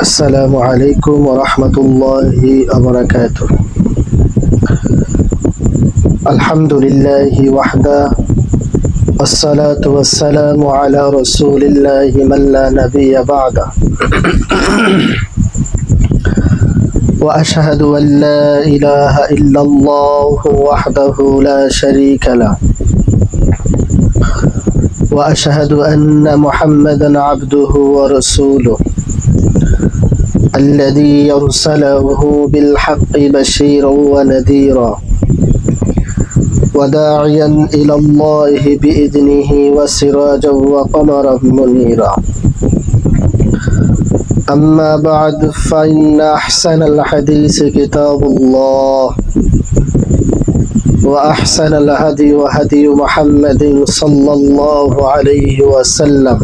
السلام عليكم ورحمة الله وبركاته. الحمد لله وحده والصلاة والسلام على رسول الله من لا نبي بعده وأشهد أن لا إله إلا الله وحده لا شريك له وأشهد أن محمدا عبده ورسوله الذي يرسله بالحق بشيرا ونذيرا وداعيا إلى الله بإذنه وسراجا وقمرا منيرا. أما بعد فإن أحسن الحديث كتاب الله وأحسن الهدي هدي محمد صلى الله عليه وسلم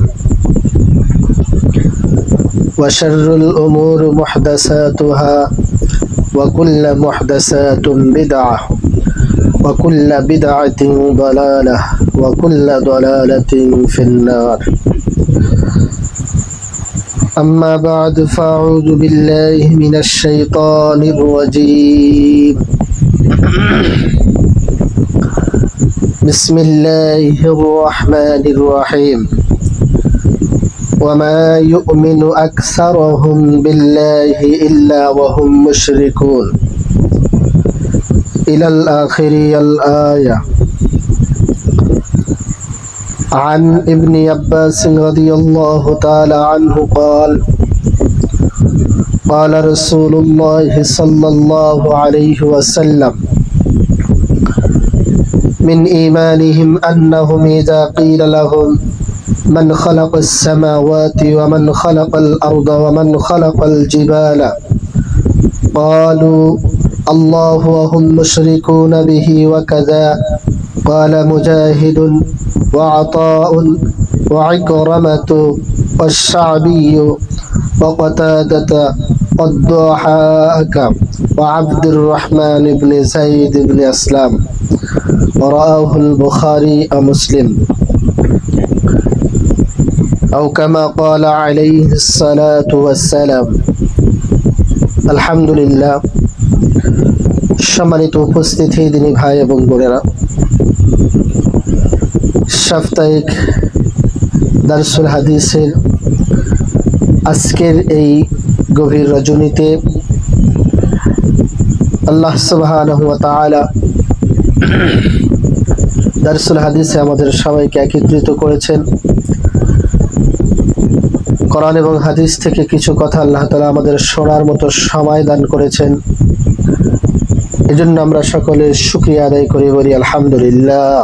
وشر الأمور محدثاتها وكل محدثات بدعة وكل بدعة ضلالة وكل ضلالة في النار. أما بعد فأعوذ بالله من الشيطان الرجيم. بسم الله الرحمن الرحيم. وما يؤمن أكثرهم بالله إلا وهم مشركون إلى الآخر الآية. عن ابن عباس رضي الله تعالى عنه قال قال رسول الله صلى الله عليه وسلم من إيمانهم أنهم إذا قيل لهم من خلق السماوات ومن خلق الأرض ومن خلق الجبال قالوا الله وهم مشركون به وكذا. قال مجاهد وعطاء وعكرمة والشعبي وقتادة والضحاك وعبد الرحمن بن زيد بن أسلم ورآه البخاري ومسلم أو كما قال عليه الصلاة والسلام. الحمد لله। সম্মানিত উপস্থিতি দিনী ভাই এবং বোনেরা, সাপ্তাহিক দারসুল হাদিসের আজকের এই গভীর রজনীতে আল্লাহ সুবহানাহু ওয়া তাআলা দারসুল হাদিসে আমাদের সবাইকে একত্রিত করেছেন। কোরআন এবং হাদিস থেকে কিছু কথা আল্লাহ তাআলা আমাদের শোনার মতো সময় দান করেছেন। এজন্য আমরা সকলে শুকরিয়া আদায় করি, বলি আলহামদুলিল্লাহ।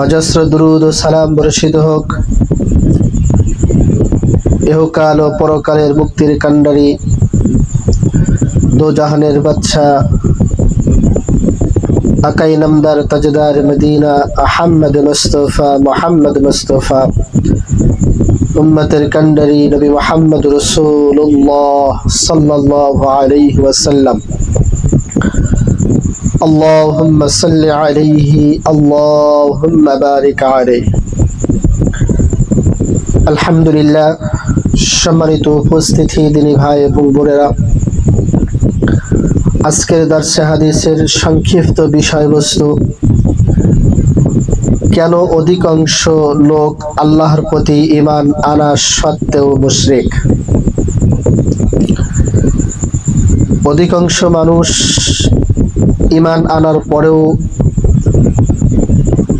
অজস্র দুরূদ ও সালাম বর্ষিত হোক ইহকাল ও পরকালের মুক্তির কাণ্ডারি, দো জাহানের বাদশাহ, আকাই নামদার তাজদার মদিনা আহমদ মুস্তফা উম্মতের কাণ্ডারি নবী মুহাম্মদ রাসূলুল্লাহ সাল্লাল্লাহু আলাইহি ওয়াসাল্লাম। আল্লাহুম্মা সাল্লি আলাইহি আল্লাহুম্মা বারিক আলাইহি। আলহামদুলিল্লাহ। সম্মানিত উপস্থিতি দিনী ভাই এবং বোনেরা, আজকের দারসে হাদিসের সংক্ষিপ্ত বিষয়বস্তু, কেন অধিকাংশ লোক আল্লাহর প্রতি ঈমান আনা সত্ত্বেও মুশরিক। অধিকাংশ মানুষ ঈমান আনার পরেও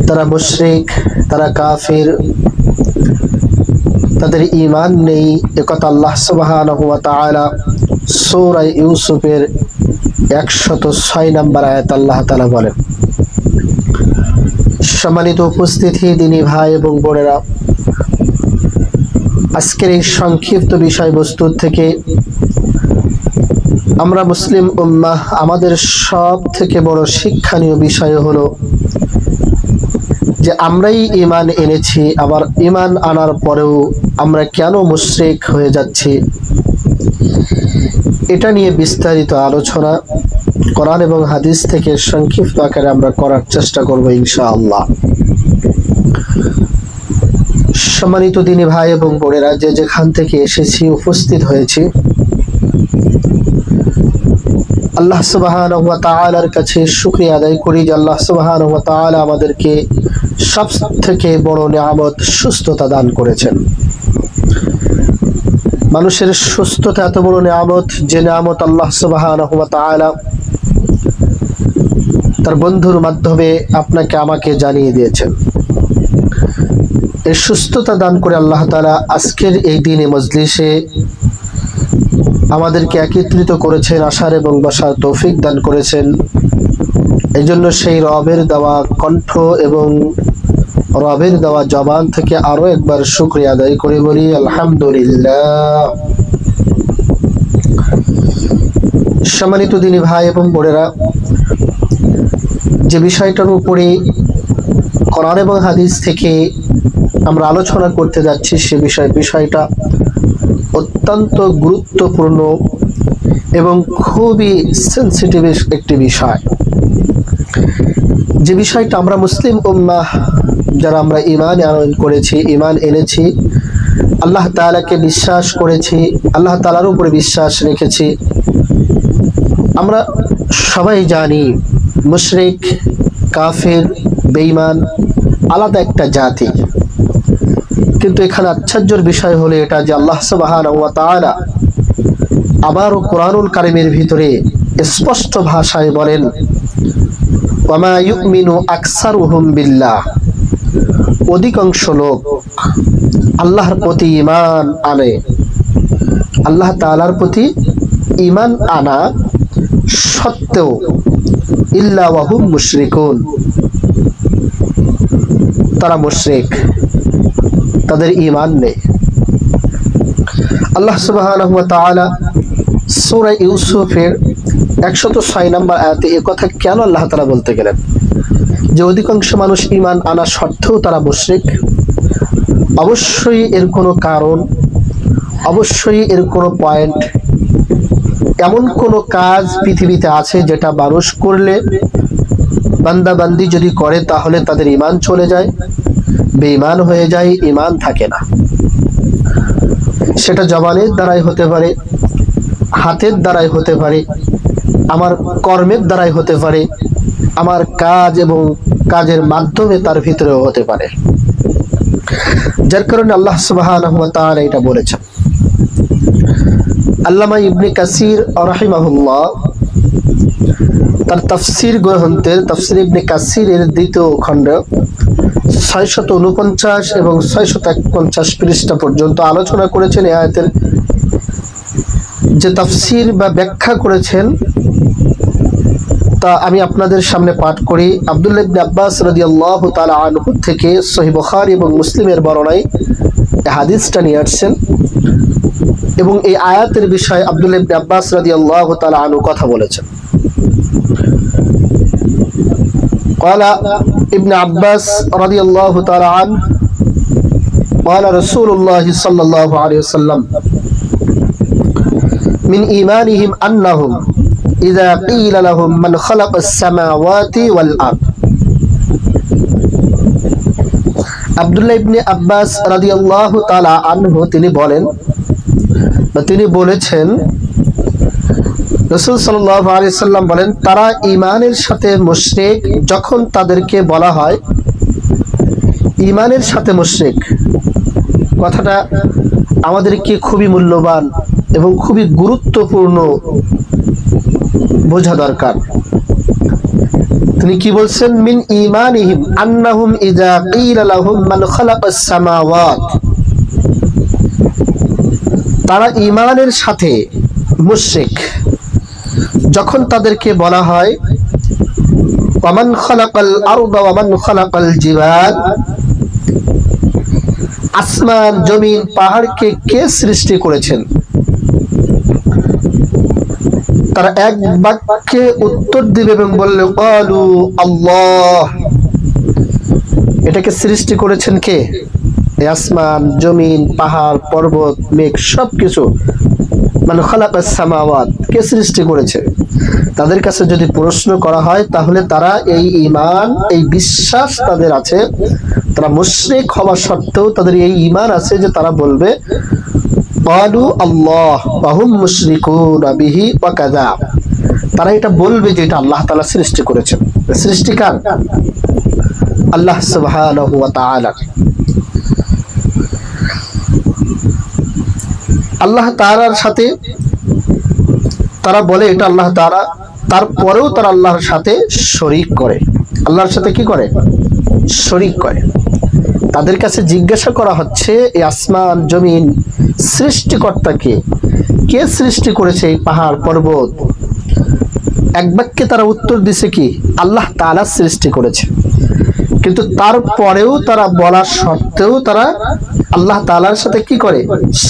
তারা মুশরিক, তারা কাফির, তাদের ঈমান নেই। একথা আল্লাহ সুবহানাহু ওয়া তাআলা সূরা ইউসুফের 106 নম্বর আয়াত আল্লাহ তাআলা বলেন। সম্মানিত উপস্থিতি দিনী ভাই এবং বোনেরা, আজকের এই সংক্ষিপ্ত বিষয়বস্তু থেকে আমরা মুসলিম উম্মাহ আমাদের সব থেকে বড় শিক্ষণীয় বিষয় হলো যে আমরাই ঈমান এনেছি, আবার ঈমান আনার পরেও আমরা কেন মুশরিক হয়ে যাচ্ছি। এটা নিয়ে বিস্তারিত আলোচনা কোরআন এবং হাদিস থেকে সংক্ষিপ্ত আকারে আমরা করার চেষ্টা করব ইনশাআল্লাহ। সম্মানিত দিনী ভাই এবং বোনেরা, যে যেখান থেকে এসেছি উপস্থিত হয়েছি, আল্লাহ সুবহানাহু ওয়া তাআলার কাছে শুকরিয়া আদায় করি যে আল্লাহ সুবহানাহু ওয়া তাআলা আমাদেরকে সবথেকে বড় নিয়ামত সুস্থতা দান করেছেন। মানুষের সুস্থতা এত বড় নিয়ামত, যে নিয়ামত আল্লাহ সুবহানাহু ওয়া তাআলা তার বন্ধুর মাধ্যমে আপনাকে আমাকে জানিয়ে দিয়েছেন। এই সুস্থতা দান করে আল্লাহ তাআলা আজকের এই দিনে মজলিসে আমাদেরকে একত্রিত করেছেন, আসার এবং বসার তৌফিক দান করেছেন। এই জন্য সেই রবের দেওয়া কণ্ঠ এবং রবের দেওয়া জবান থেকে আরো একবার শুকরিয়া আদায় করে বলি আলহামদুলিল্লাহ। সম্মানিত দিনী ভাই এবং বোনেরা, যে বিষয়টার উপরে কোরআন এবং হাদিস থেকে আমরা আলোচনা করতে যাচ্ছি, সে বিষয়টা অত্যন্ত গুরুত্বপূর্ণ এবং খুবই সেন্সিটিভ একটি বিষয়। যে বিষয়টা আমরা মুসলিম উম্মাহ যারা আমরা ঈমান আনয়ন করেছি, ঈমান এনেছি, আল্লাহ তাআলাকে বিশ্বাস করেছি, আল্লাহ তাআলার উপরে বিশ্বাস রেখেছি, আমরা সবাই জানি মুশরিক, কাফির, বেঈমান আলাদা একটা জাতি। কিন্তু এখানে আশ্চর্যের বিষয় হলো এটা যে আল্লাহ সুবহানাহু ওয়া তাআলা আবারও কোরআনুল কারীমের ভিতরে স্পষ্ট ভাষায় বলেন, ওয়ামা ইউমিনু আকসারুহুম বিল্লাহ, অধিকাংশ লোক আল্লাহর প্রতি ঈমান আনে, আল্লাহ তাআলার প্রতি ঈমান আনা সত্ত্বেও ইল্লা ওয়া হুম মুশরিকুন, তারা মুশরিক, তাদের ঈমান নেই। আল্লাহ সুবহানাহু ওয়া তাআলা সূরা ইউসুফের 106 নম্বর আয়াতে এই কথা কেন আল্লাহ তাআলা বলতে গেলেন যে অধিকাংশ মানুষ ঈমান আনা সত্ত্বেও তারা মুশরিক? অবশ্যই এর কোনো কারণ, অবশ্যই এর কোনো পয়েন্ট, এমন কোনো কাজ পৃথিবীতে আছে যেটা মানুষ করলে, বান্দা বান্দি যদি করে, তাহলে তাদের ঈমান চলে যায়, বেঈমান হয়ে যায়, ঈমান থাকে না। সেটা জবানের দ্বারাই হতে পারে, হাতের দ্বারাই হতে পারে, আমার কর্মের দ্বারাই হতে পারে, আমার কাজ এবং কাজের মাধ্যমে তার ভিতরেও হতে পারে। যার কারণে আল্লাহ সুবহানাহু ওয়া তাআলা এটা বলেছেন। আল্লামা ইবনে কাসির রাহিমাহুল্লাহ তার তাফসীর গ্রন্থের তাফসীর ইবনে কাসিরের দ্বিতীয় খণ্ড 649 এবং 651 পৃষ্ঠা পর্যন্ত আলোচনা করেছেন। এই আয়াতের যে তাফসীর বা ব্যাখ্যা করেছেন তা আমি আপনাদের সামনে পাঠ করি। আব্দুল্লাহ ইবনে আব্বাস রাদিয়াল্লাহু তাআলা আনহু থেকে সহিহ বুখারী এবং মুসলিমের বর্ণনায় এই হাদিসটা নিয়ে আসছেন এবং এই আয়াতের বিষয়ে আব্দুল্লাহ ইবনে আব্বাস রাদিয়াল্লাহু তাআলা আনহু কথা বলেছেন। قال ابن عباس رضي الله تعالى عنه قال رسول الله صلى الله عليه وسلم من إيمانهم أنهم إذا قيل لهم من خلق السماوات والأرض। আব্দুল্লাহ ইবনে আব্বাস রাদিয়াল্লাহু তাআলা আনহু তিনি বলেছেন, রাসূল সাল্লাল্লাহু আলাইহি সাল্লাম বলেন, তারা ঈমানের সাথে মুশরিক যখন তাদেরকে বলা হয় ঈমানের সাথে মুশরিক, কথাটা আমাদেরকে খুবই মূল্যবান এবং খুবই গুরুত্বপূর্ণ বোঝা দরকার। তিনি কি বলছেন? মিন ঈমানিহিম আন্নাহুম ইযা ক্বিলা লাহুম মান খালাকাস সামাওয়াত, তারা ঈমানের সাথে মুশরিক যখন তাদেরকে বলা হয় ওয়ামান খালাকাল আরদা ওয়ামান খালাকাল জিবাল, আসমান জমিন পাহাড়কে কে সৃষ্টি করেছেন, তারা এক বাক্যে উত্তর দিবে এবং বললে ক্বালু আল্লাহ, এটাকে সৃষ্টি করেছেন কে? এই আসমান জমিন পাহাড় পর্বত মেঘ সবকিছু মান খালাকাস সামাওয়াত, কে সৃষ্টি করেছে, তাদের কাছে যদি প্রশ্ন করা হয় তাহলে তারা এই ঈমান, এই বিশ্বাস তাদের আছে, তারা মুশরিক হওয়া সত্ত্বেও তাদের এই ঈমান আছে যে তারা বলবে ক্বালু আল্লাহ ওয়া হুম মুশরিকুন বিহি ওয়া কাযা, তারা এটা বলবে যে এটা আল্লাহ তাআলা সৃষ্টি করেছেন। সৃষ্টিকার আল্লাহ সুবহানাহু ওয়া তাআলা। আল্লাহ তাআলার সাথে তারা বলে এটা আল্লাহ তাআলা, তারপরেও তারা আল্লাহর সাথে শরীক করে। আল্লাহর সাথে কি করে? শরীক করে। তাদের কাছে জিজ্ঞাসা করা হচ্ছে এই আসমান জমিন সৃষ্টিকর্তাকে, কে সৃষ্টি করেছে এই পাহাড় পর্বত? এক বাক্যে তারা উত্তর দিছে কি আল্লাহ তাআলা সৃষ্টি করেছে। কিন্তু তারপরেও তারা বলা সত্ত্বেও তারা আল্লাহ তাআলার সাথে কি করে?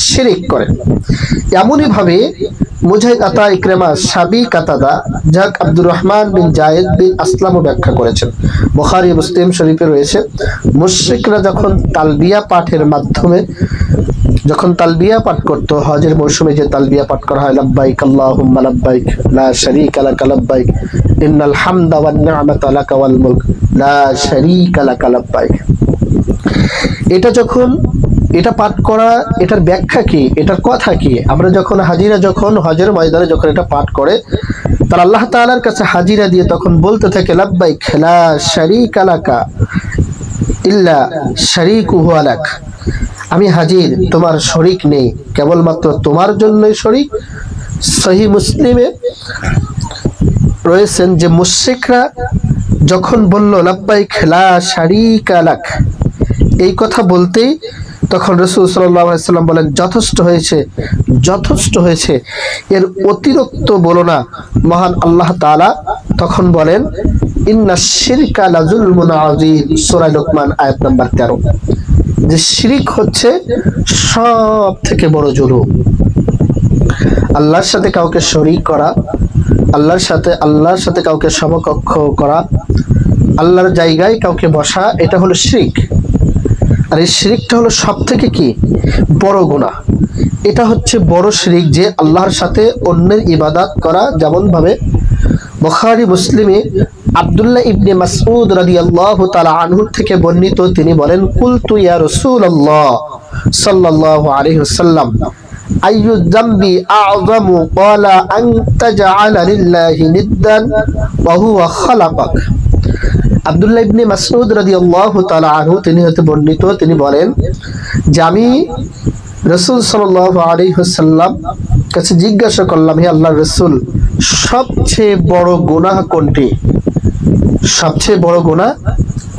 শিরিক করে। এমনই ভাবে মুজাহিদ, আতা, ইকরামা, সাবি, কাতাদা, যাক আব্দুর রহমান বিন জায়েদ বিন আসলামও ব্যাখ্যা করেছেন। বুখারী মুসলিম শরীফে রয়েছে, মুশরিকরা যখন তালবিয়া পাঠের মাধ্যমে, যখন তালবিয়া পাঠ করতো, হজের মৌসুমে যে তালবিয়া পাঠ করা হয়, লাব্বাইক আল্লাহুম্মা লাব্বাইক লা শারীকা লাকা লাব্বাইক ইন্নাল হামদা ওয়ান নি'মাতা লাকা ওয়াল মুলক লা শারীকা লাকা লাব্বাইক, এটা যখন এটা পাঠ করা, এটার ব্যাখ্যা কি, এটার কথা কি? আমরা যখন হাজিরা, যখন হজের ময়দানে যখন এটা পাঠ করে, তারা আল্লাহ তাআলার কাছে হাজিরা দিয়ে তখন বলতে থাকে লাব্বাইক লা শারীকা লাকা ইল্লা শারীকুহু আলাক, আমি হাজির, তোমার শরীক নেই, কেবলমাত্র তোমার জন্যই শরীক। সহিহ মুসলিমে রয়েছেন যে মুশরিকরা যখন বলল লাব্বাইক লা শারীকা লাক, এই কথা বলতেই তখন রাসূল সাল্লাল্লাহু আলাইহি ওয়াসাল্লাম বলেন যথেষ্ট হয়েছে, যথেষ্ট হয়েছে, এর অতিরিক্ত বলো না। মহান আল্লাহ তাআলা তখন বলেন ইন্নাশ শিরকা লাযুলমুন আযীম, সূরা লোকমান আয়াত নাম্বার 13, যে শিরিক হচ্ছে সব থেকে বড় জুলুম। আল্লাহর সাথে কাউকে শরীক করা, আল্লাহর সাথে কাউকে সমকক্ষ করা, আল্লাহর জায়গায় কাউকে বসা, এটা হলো শিরিক। আর এই শিরিকটা হলো সব থেকে কি বড় গুনাহ। এটা হচ্ছে বড় শিরিক যে আল্লাহর সাথে অন্যের ইবাদত করা। যেমন ভাবে বুখারী মুসলিমে আব্দুল্লাহ ইবনে মাসউদ রাদিয়াল্লাহু তাআলা আনহু থেকে বর্ণিত, তিনি বলেন কুলতু ইয়া রাসূলুল্লাহ সাল্লাল্লাহু আলাইহি ওয়াসাল্লাম আইয়ু যামবি আ'যামু ক্বালা আন তাজআলা লিল্লাহি নিদ্দান ওয়া হুয়া খালাকাক। আব্দুল্লাহ ইবনে মাসউদ রাদিয়াল্লাহু তাআলা আনহু তিনি হতে বর্ণিত, তিনি বলেন যে আমি রাসূল সাল্লাল্লাহু আলাইহি ওয়াসাল্লাম কাছে জিজ্ঞাসা করলাম, হে আল্লাহর রাসূল, সবচেয়ে বড় গুনাহ কোনটি? সবচেয়ে বড় গুনাহ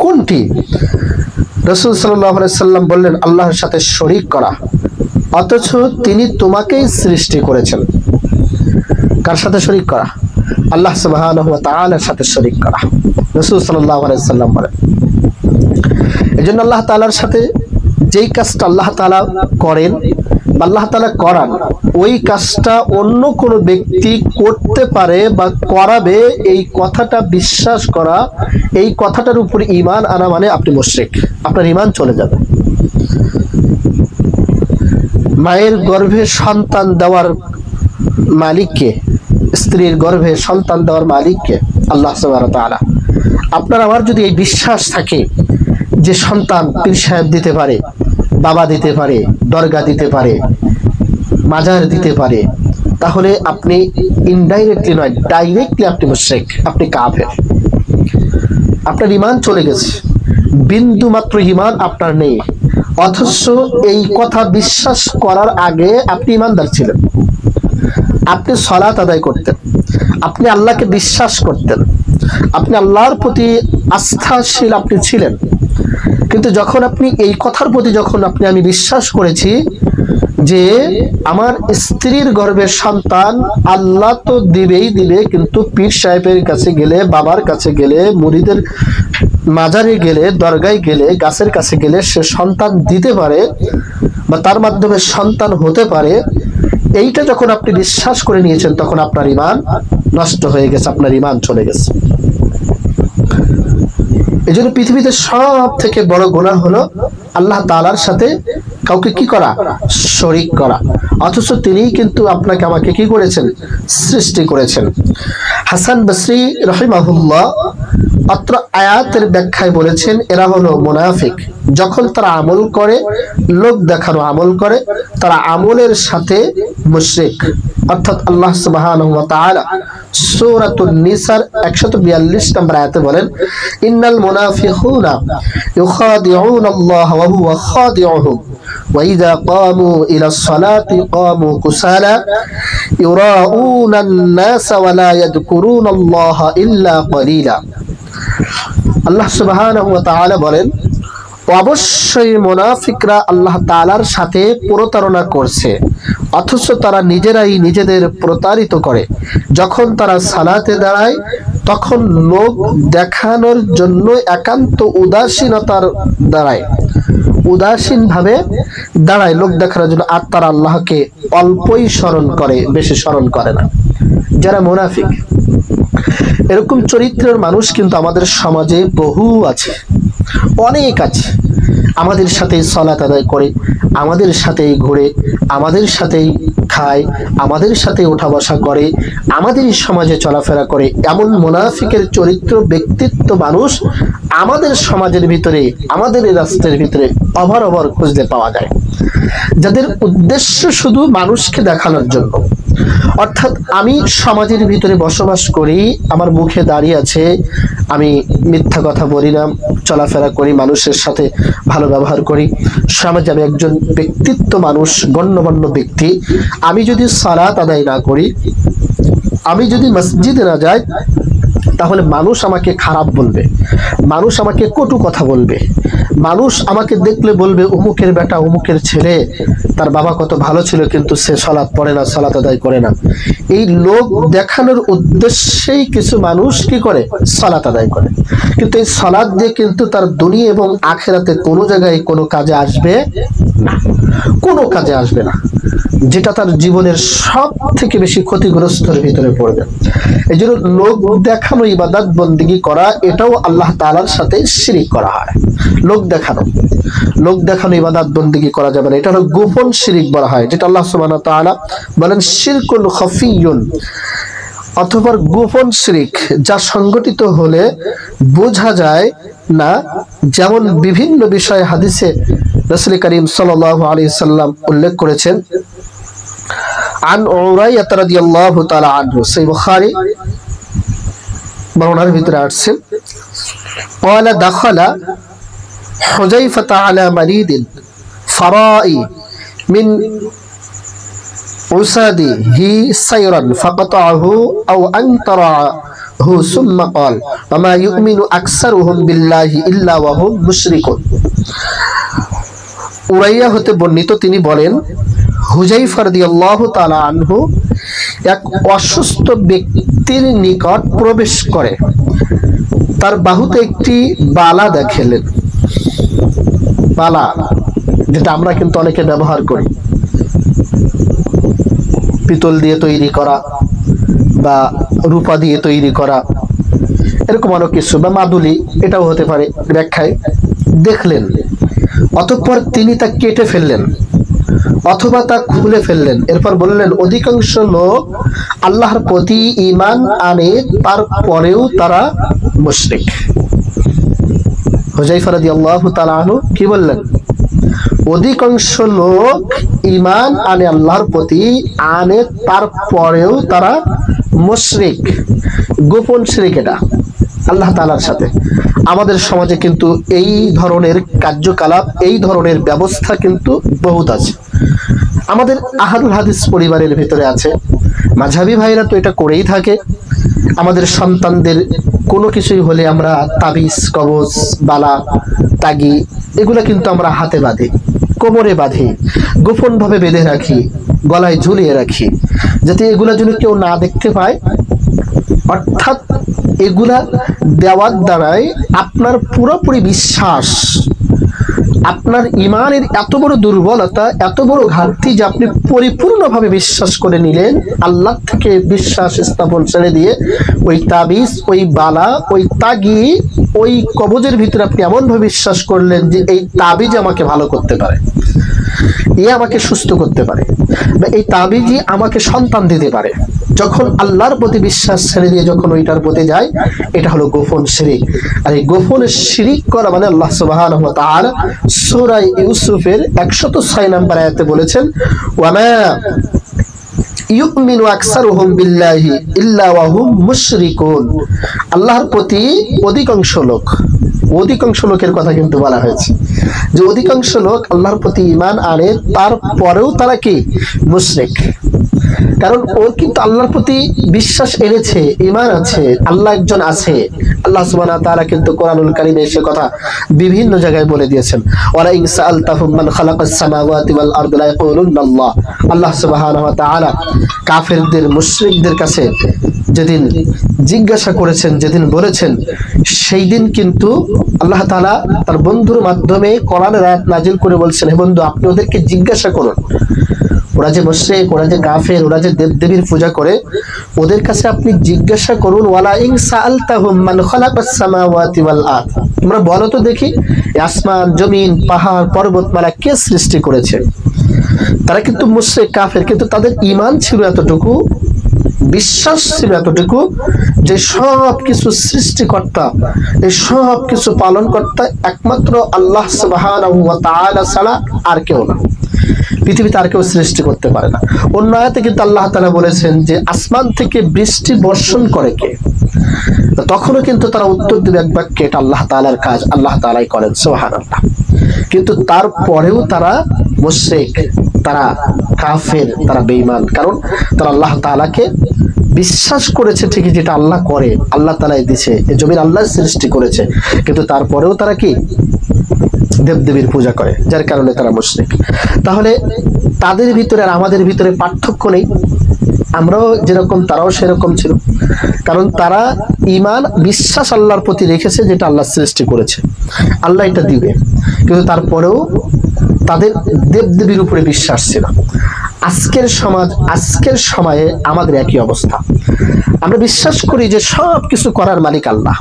কোনটি? রাসূল সাল্লাল্লাহু আলাইহি ওয়াসাল্লাম বললেন আল্লাহর সাথে শরীক করা, অথচ তিনি তোমাকেই সৃষ্টি করেছেন। কার সাথে শরীক করা? আল্লাহ সুবহানাহু ওয়া তাআলার সাথে শরীক করা। রাসূল সাল্লাল্লাহু আলাইহি ওয়াসাল্লাম বলেন, এজন্য আল্লাহ তাআলার সাথে যেই কাজটা আল্লাহ তাআলা করেন বা আল্লাহ তাআলা করান, ওই কাজটা অন্য কোনো ব্যক্তি করতে পারে বা করাবে, এই কথাটা বিশ্বাস করা, এই কথাটার উপর ঈমান আনা মানে আপনি মুশরিক, আপনার ঈমান চলে যাবে। মায়ের গর্ভে সন্তান দেওয়ার মালিককে, স্ত্রীর গর্ভে সন্তান দেওয়ার মালিককে আল্লাহ সুবহানাহু ওয়া তাআলা। আপনার আমার যদি এই বিশ্বাস থাকে যে সন্তান পীর সাহেব দিতে পারে, বাবা দিতে পারে, দরগা দিতে পারে, মাজার দিতে পারে, তাহলে আপনি ইনডাইরেক্টলি নয় ডাইরেক্টলি আপনি মুশরিক, আপনি কাফের। আপনার ঈমান চলে গেছে, বিন্দু মাত্র ঈমান আপনার নেই। অথচ এই কথা বিশ্বাস করার আগে আপনি ঈমানদার ছিলেন, আপনি সালাত আদায় করতেন, আপনি আল্লাহকে বিশ্বাস করতেন, আপনি আল্লাহর প্রতি আস্থাশীল আপনি ছিলেন। কিন্তু যখন আপনি এই কথার প্রতি যখন আমি বিশ্বাস করেছি যে আমার স্ত্রীর গর্ভের সন্তান আল্লাহ তো দিবেই দিবে, কিন্তু পীর সাহেবের কাছে গেলে, বাবার কাছে গেলে, মুরিদের মাজারে গেলে, দরগায় গেলে, গাছের কাছে গেলে সে সন্তান দিতে পারে বা তার মাধ্যমে সন্তান হতে পারে, এইটা যখন আপনি বিশ্বাস করে নিয়েছেন তখন আপনার ঈমান নষ্ট হয়ে গেছে, আপনার ঈমান চলে গেছে। এজন্য পৃথিবীতে সব থেকে বড় গুনাহ হলো আল্লাহ তাআলার সাথে কাউকে কি করা, শরীক করা, অথচ তিনিই কিন্তু আপনাকে আমাকে কি করেছেন, সৃষ্টি করেছেন। হাসান বসরি রাহিমাহুল্লাহ অত্র আয়াতের ব্যাখ্যায় বলেছেন, এরা হলো মুনাফিক। যখন তারা আমল করে, লোক দেখানো আমল করে, তারা আমলের সাথে মুশরিক। অর্থাৎ আল্লাহ সুবহানাহু ওয়া তাআলা সূরাতুন নিসার 142 নম্বর আয়াতে বলেন, ইন্নাল মুনাফিকুনা ইউখাদিউনাল্লাহ ওয়া হুয়া খাদিউহুম ওয়া ইযা ক্বামু ইলাস সালাতি ক্বামু কুসালা ইউরাউনান নাস ওয়া লা ইয়াযকুরুনাল্লাহা ইল্লা ক্বালিলা। আল্লাহ সুবহানাহু ওয়া তাআলা বলেন, অবশ্যই মুনাফিকরা আল্লাহ তাআলার সাথে প্রতারণা করছে, অথচ তারা নিজেরাই নিজেদের প্রতারিত করে। যখন তারা সালাতে দাঁড়ায় তখন লোক দেখানোর জন্য একান্ত উদাসীনতার দাঁড়ায়, উদাসীন ভাবে দাঁড়ায় লোক দেখানোর জন্য, আর তারা আল্লাহকে অল্পই স্মরণ করে, বেশি স্মরণ করে না। যারা মুনাফিক, এরকম চরিত্রের মানুষ কিন্তু আমাদের সমাজে বহু আছে, অনেক আছে। আমাদের সাথেই সালাত আদায় করে, আমাদের সাথেই ঘুরে, আমাদের সাথেই খায়, আমাদের সাথে ওঠা বসা করে, আমাদেরই সমাজে চলাফেরা করে। এমন মুনাফিকের চরিত্র ব্যক্তিত্ব মানুষ আমাদের সমাজের ভিতরে, আমাদের এই রাষ্ট্রের ভিতরে অভর খুঁজতে পাওয়া যায়, যাদের উদ্দেশ্য শুধু মানুষকে দেখানোর জন্য। অর্থাৎ আমি সমাজের ভিতরে বসবাস করি, আমার মুখে দাঁড়িয়ে আছে, আমি মিথ্যা কথা বলি না, চলাফেরা করি, মানুষের সাথে ভালো ব্যবহার করি, সমাজে আমি একজন ব্যক্তিত্ব মানুষ, গণ্যমান্য ব্যক্তি। আমি যদি সালাত আদায় না করি, আমি যদি মসজিদে না যাই, তাহলে মানুষ আমাকে খারাপ বলবে, মানুষ আমাকে কটু কথা বলবে, মানুষ আমাকে দেখলে বলবে অমুকের বেটা, অমুকের ছেলে, তার বাবা কত ভালো ছিল কিন্তু সে সালাত পড়ে না, সালাত আদায় করে না। এই লোক দেখানোর উদ্দেশ্যেই কিছু মানুষ কি করে, সালাত আদায় করে। কিন্তু এই সালাত দিয়ে কিন্তু তার দুনিয়া এবং আখিরাতে কোনো জায়গায় কোনো কাজে আসবে না, কোনো কাজে আসবে না, যেটা তার জীবনের সব থেকে বেশি ক্ষতিগ্রস্তর ভিতরে পড়বে। এই জন্য লোক দেখানো ইবাদত বন্দেগী করা, এটাও আল্লাহ তাআলার সাথে শিরিক করা হয়। লোক দেখানো ইবাদত বন্দেগী করা যাবে না, এটা হলো গোপন শিরিক বলা হয়, যেটা আল্লাহ সুবহানাহু ওয়া তাআলা বলেন শিরকুন খাফিয়ুন, অথবা গোপন শিরিক, যা সংগঠিত হলে বোঝা যায় না। যেমন বিভিন্ন বিষয়ে হাদিসে রাসূল করিম সাল্লাল্লাহু আলাইহি সাল্লাম উল্লেখ করেছেন, আন উরাইয়া রাদিয়াল্লাহু তাআলা আনহু, সহিহ বুখারী বর্ণনার ভিতরে আসছে, قال دخل حذيفة على مريض فرائي من عساده سيرا فقطعه أو أنترعه ثم قال وما يؤمن أكثرهم بالله إلا وهم مشركون। উরাইয়া হতে বর্ণিত, তিনি বলেন, হুযায়ফা রাদিয়াল্লাহু তাআলা আনহু এক অসুস্থ ব্যক্তির নিকট প্রবেশ করে তার বাহুতে একটি বালা দেখালেন। বালা, যেটা আমরা কিন্তু অনেকে ব্যবহার করি, পিতল দিয়ে তৈরি করা বা রূপা দিয়ে তৈরি করা, এরকম অনেক কিছু, বা মাদুলি, এটাও হতে পারে ব্যাখ্যায়। দেখলেন, অতঃপর তিনি তা কেটে ফেললেন অথবা তা খুলে ফেললেন। এরপর বললেন, অধিকাংশ লোক আল্লাহর প্রতি ঈমান আনে, তারপরেও তারা মুশরিক। হুযায়ফা রাদিয়াল্লাহু তাআলা আনহু কি বললেন? অধিকাংশ লোক ঈমান আনে, আল্লাহর প্রতি আনে, তারপরেও তারা মুশরিক। গোপন শিরক এটা আল্লাহ তাআলার সাথে। আমাদের সমাজে কিন্তু এই ধরনের কার্যকলাপ, এই ধরনের ব্যবস্থা কিন্তু বহুত আছে। আমাদের আহলুল হাদিস পরিবারের ভিতরে আছে, মাযহাবী ভাইরা তো এটা করেই থাকে। আমাদের সন্তানদের কোনো কিছুই হলে আমরা তাবিজ, কবজ, বালা, তাগি, এগুলো কিন্তু আমরা হাতে বাঁধি, কোমরে বাঁধি, গোপন ভাবে বেঁধে রাখি, গলায় ঝুলিয়ে রাখি, যাতে এগুলা যেন কেউ না দেখতে পায়। অর্থাৎ এগুলা দেওয়ার দ্বারাই আপনার পুরোপুরি বিশ্বাস, আপনার ঈমানের এত বড় দুর্বলতা, এত বড় ঘাটতি যে আপনি পরিপূর্ণভাবে বিশ্বাস করে নিলেন, আল্লাহ থেকে বিশ্বাস স্থাপন ছেড়ে দিয়ে ওই তাবিজ, ওই বালা, ওই তাগি, ওই কবজের ভিতরে আপনি এমনভাবে বিশ্বাস করলেন যে এই তাবিজ আমাকে ভালো করতে পারে, এ আমাকে সুস্থ করতে পারে, বা এই তাবিজই আমাকে সন্তান দিতে পারে। যখন আল্লাহর প্রতি বিশ্বাস ছেড়ে দিয়ে যখন ওইটার প্রতি যায়, এটা হলো গোপন শিরিক। আর এই গোপন শিরিক করা মানে আল্লাহ সুবহানাহু ওয়া তাআলা সূরা ইউসুফের 106 নম্বর আয়াতে বলেছেন, ওয়ামা ইউমিনু আকসারুহুম বিল্লাহি ইল্লা ওয়া হুম মুশরিকুন। আল্লাহর প্রতি অধিকাংশ লোকের কথা কিন্তু বলা হয়েছে, যে অধিকাংশ লোক আল্লাহর প্রতি ঈমান আনে, তারপরেও তারা কি মুশরিক। কারণ ওর কিন্তু আল্লাহর প্রতি বিশ্বাস এনেছে, ঈমান আছে, আল্লাহ একজন আছে। আল্লাহ সুবহানাহু ওয়া তাআলা কিন্তু কোরআনুল কারীমে সে কথা বিভিন্ন জায়গায় বলে দিয়েছেন, ওয়ালা ইন সাআলতাহুম মান খালাকাস সামাওয়াতি ওয়াল আরদি লা ইয়াকুলুনাল্লাহ। আল্লাহ সুবহানাহু ওয়া তাআলা কাফেরদের, মুশরিকদের কাছে যেদিন জিজ্ঞাসা করেছেন, যেদিন বলেছেন, সেই দিন কিন্তু আল্লাহ তাআলা তার বন্ধুর মাধ্যমে কোরআনের আয়াত নাজিল করে বলছেন, হে বন্ধু, আপনি ওদেরকে জিজ্ঞাসা করুন, ওরা যে মুশরিক, ওরা যে কাফের, ওরা যে দেবদেবীর পূজা করে, ওদের কাছে আপনি জিজ্ঞাসা করুন, ওয়ালা ইন সাআলতাহুম মান খালাকাস সামাওয়াতি ওয়াল আরদ। তোমরা বলো তো দেখি, আসমান, জমিন, পাহাড়, পর্বতমালা কে সৃষ্টি করেছে? তারা কিন্তু মুশরিক, কাফের, কিন্তু তাদের ঈমান ছিল এতটুকু, বিশ্বাস ছিল এতটুকু, যে সব কিছু সৃষ্টিকর্তা, এই সব কিছু পালনকর্তা একমাত্র আল্লাহ সুবহানাহু ওয়া তাআলা ছাড়া আর কেউ না। পৃথিবীতে আর কেউ সৃষ্টি করতে পারে না। অন্য আয়াতে কিন্তু আল্লাহ তাআলা বলেছেন যে আসমান থেকে বৃষ্টি বর্ষণ করে কে? তখনও কিন্তু তারা উত্তর দেবে এক বাক্যে, এটা আল্লাহ তাআলার কাজ, আল্লাহ তাআলাই করেন, সুবহানাল্লাহ। কিন্তু তারপরেও তারা মুশরিক, তারা কাফের, তারা বেঈমান। কারণ তারা আল্লাহ তাআলাকে বিশ্বাস করেছে ঠিকই, যেটা আল্লাহ করে, আল্লাহ তাআলাই দিয়েছে, এই জমির আল্লাহ সৃষ্টি করেছে, কিন্তু তারপরেও তারা কি দেবদেবীর পূজা করে, যার কারণে তারা মুশরিক। তাহলে তাদের ভিতরে আর আমাদের ভিতরে পার্থক্য নেই, আমরাও যেরকম তারাও সেরকম ছিল। কারণ তারা ঈমান, বিশ্বাস আল্লাহর প্রতি রেখেছে, যেটা আল্লাহ সৃষ্টি করেছে, আল্লাহ এটা দিবে, কিন্তু তারপরেও তাদের দেবদেবীর উপরে বিশ্বাস ছিল। আজকের সমাজ, আজকের সময়ে আমাদের একই অবস্থা। আমরা বিশ্বাস করি যে সব কিছু করার মালিক আল্লাহ,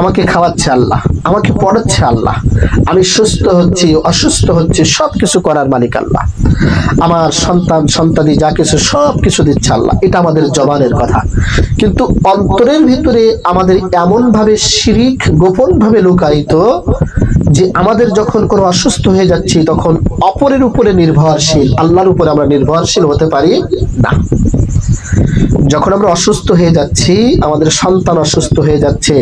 আমাকে খাওয়াচ্ছে আল্লাহ, আমাকে পড়াচ্ছে আল্লাহ, আমি সুস্থ হচ্ছি, অসুস্থ হচ্ছি, সব কিছু করার মালিক আল্লাহ, আমার সন্তান সন্তানি যা কিছু সব কিছু দিচ্ছে আল্লাহ। এটা আমাদের জবানের কথা, কিন্তু অন্তরের ভিতরে আমাদের এমন ভাবে শিরিক গোপন ভাবে লুকায়িত, যে আমাদের যখন কোনো অসুস্থ হয়ে যাচ্ছি, তখন অপরের উপরে নির্ভরশীল, আল্লাহর উপরে আমরা নির্ভরশীল হতে পারি না। যখন আমরা অসুস্থ হয়ে যাচ্ছি, আমাদের সন্তান অসুস্থ হয়ে যাচ্ছে,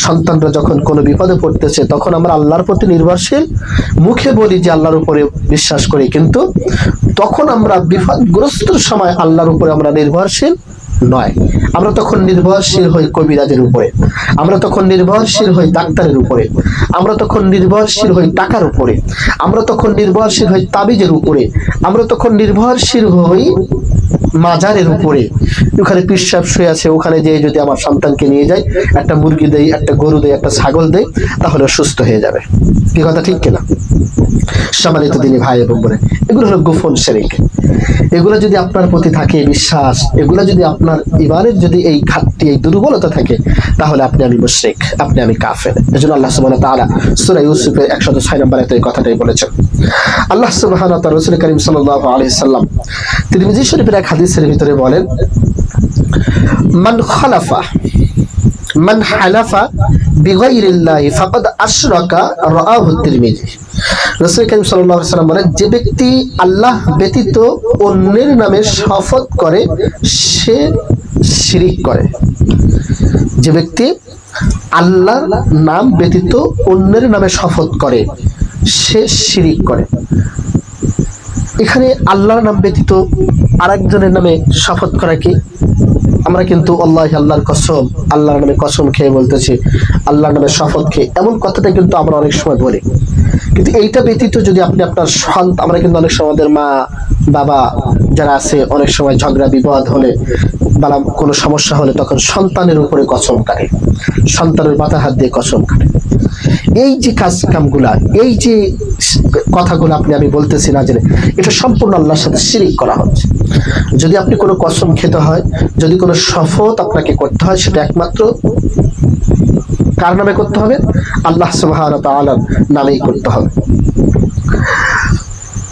সন্তানরা যখন কোনো বিপদে পড়তেছে, তখন আমরা আল্লাহর প্রতি নির্ভরশীল, মুখে বলি যে আল্লাহর উপরে বিশ্বাস করি, কিন্তু তখন আমরা বিপদগ্রস্তর সময় আল্লাহর উপরে আমরা নির্ভরশীল নয়। আমরা তখন নির্ভরশীল হই কবিরাজের উপরে, আমরা তখন নির্ভরশীল হই ডাক্তারের উপরে, আমরা তখন নির্ভরশীল হই টাকার উপরে, আমরা তখন নির্ভরশীল হই তাবিজের উপরে, আমরা তখন নির্ভরশীল হই মাজারের উপরে। ওখানে পীর সাহেব শুয়ে আছে, ওখানে যেয়ে যদি আমার সন্তানকে নিয়ে যাই, একটা মুরগি দেই, একটা গরু দেই, একটা ছাগল দেই, তাহলে সুস্থ হয়ে যাবে। কি কথা ঠিক কিনা? সম্মানিত দিনী ভাই এবং বোন, এগুলো হলো গোপন শিরক। এগুলো যদি আপনার প্রতি থাকে বিশ্বাস, এগুলো যদি আপনার ঈমানের যদি এই ঘাটতি, এই দুর্বলতা থাকে, তাহলে আপনি আমি মুশরিক, আপনি আমি কাফের। এজন্য আল্লাহ সুবহানাহু ওয়া তাআলা সূরা ইউসুফের 106 নম্বর আয়াতে এই কথাটাই বলেছেন। আল্লাহ সুবহানাহু ওয়া তাআলা রাসূল করিম সাল্লাল্লাহু আলাইহি সাল্লাম তিরমিজি শরীফের এক হাদিসের ভিতরে বলেন, মান হালাফা বিগাইরিল্লাহি ফাকাদ আশরাকা, রাআহু তিরমিজি। রাসূল করিম সাল্লাল্লাহু আলাইহি সাল্লাম বলেন, যে ব্যক্তি আল্লাহ ব্যতীত অন্যের নামে শপথ করে, সে শিরিক করে। যে ব্যক্তি আল্লাহর নাম ব্যতীত অন্যের নামে শপথ করে, সে শিরিক করে। এখানে আল্লাহর নাম ব্যতীত আরেকজনের নামে শপথ করা কি? আমরা কিন্তু আল্লাহ, আল্লাহর কসম, আল্লাহর নামে কসম খেয়ে বলতেছি, আল্লাহর নামে শপথ খেয়ে, এমন কথাটা কিন্তু আমরা অনেক সময় বলি। কিন্তু এইটা ব্যতীত যদি আপনি আপনার সন্তান, আমরা কিন্তু অনেক সময় আমাদের মা বাবা যারা আছে, অনেক সময় ঝগড়া বিবাদ হলে বা কোনো সমস্যা হলে তখন সন্তানের উপরে কসম কাটে, সন্তানের মাথা হাত দিয়ে কসম কাটে। এই যে কাজ কামগুলা, এই যে কথাগুলো আপনি আমি বলতেছি না জেনে, এটা সম্পূর্ণ আল্লাহর সাথে শিরিক করা হচ্ছে। যদি আপনি কোনো কসম খেতে হয়, যদি কোনো শপথ আপনাকে করতে হয়, সেটা একমাত্র কার নামে করতে হবে? আল্লাহ সুবহানাহু ওয়া তাআলার নামেই করতে হবে।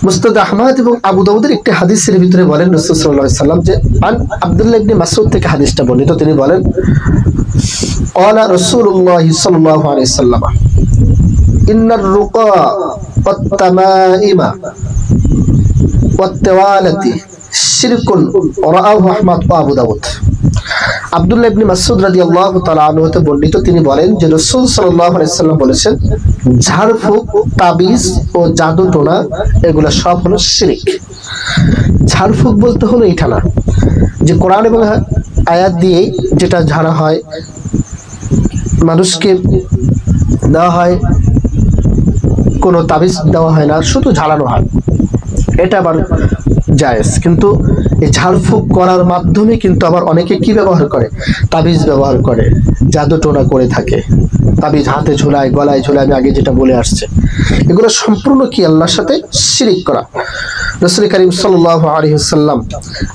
মুসনাদ আহমদ এবং আবু দাউদের একটি হাদিসের ভিতরে বলেন রাসূল সাল্লাল্লাহু আলাইহি ওয়াসাল্লাম যে আব্দুল্লাহ ইবনে মাসউদ থেকে হাদিসটা বর্ণিত, তিনি বলেন ক্বালা রাসূলুল্লাহ সাল্লাল্লাহু আলাইহি ওয়াসাল্লাম ইন্নার রুকা ওয়াত তামাইমা ওয়াত তাওয়ালাতি শিরকুন রাআহু আহমদ ওয়া আবু দাউদ। আব্দুল্লাহ ইবনে মাসউদ রাদিয়াল্লাহু তাআলা আনহু হতে বর্ণিত, তিনি বলেন যে রাসূল সাল্লাল্লাহু আলাইহি ওয়াসাল্লাম বলেছেন ঝাড়ফুঁক, তাবিজ ও জাদু টোনা এগুলা সব হলো শিরক। ঝাড়ফুঁক বলতে হলো এটা না যে কোরআন এবং আয়াত দিয়ে যেটা ঝাড়া হয়, মানুষকে দেওয়া হয়, কোনো তাবিজ দেওয়া হয় না, শুধু ঝাড়ানো হয়, এটা আবার জায়েজ। কিন্তু এই ঝাড়ফুঁক করার মাধ্যমে কিন্তু আবার অনেকে কি ব্যবহার করে, তাবিজ ব্যবহার করে, জাদু টোনা করে থাকে, তাবিজ হাতে ঝোলায়, গলায় ঝোলায়, আমি আগে যেটা বলে আসছে, এগুলো সম্পূর্ণ কি আল্লাহর সাথে শিরিক করা। রাসূল করিম সাল্লাল্লাহু আলাইহি ওয়াসাল্লাম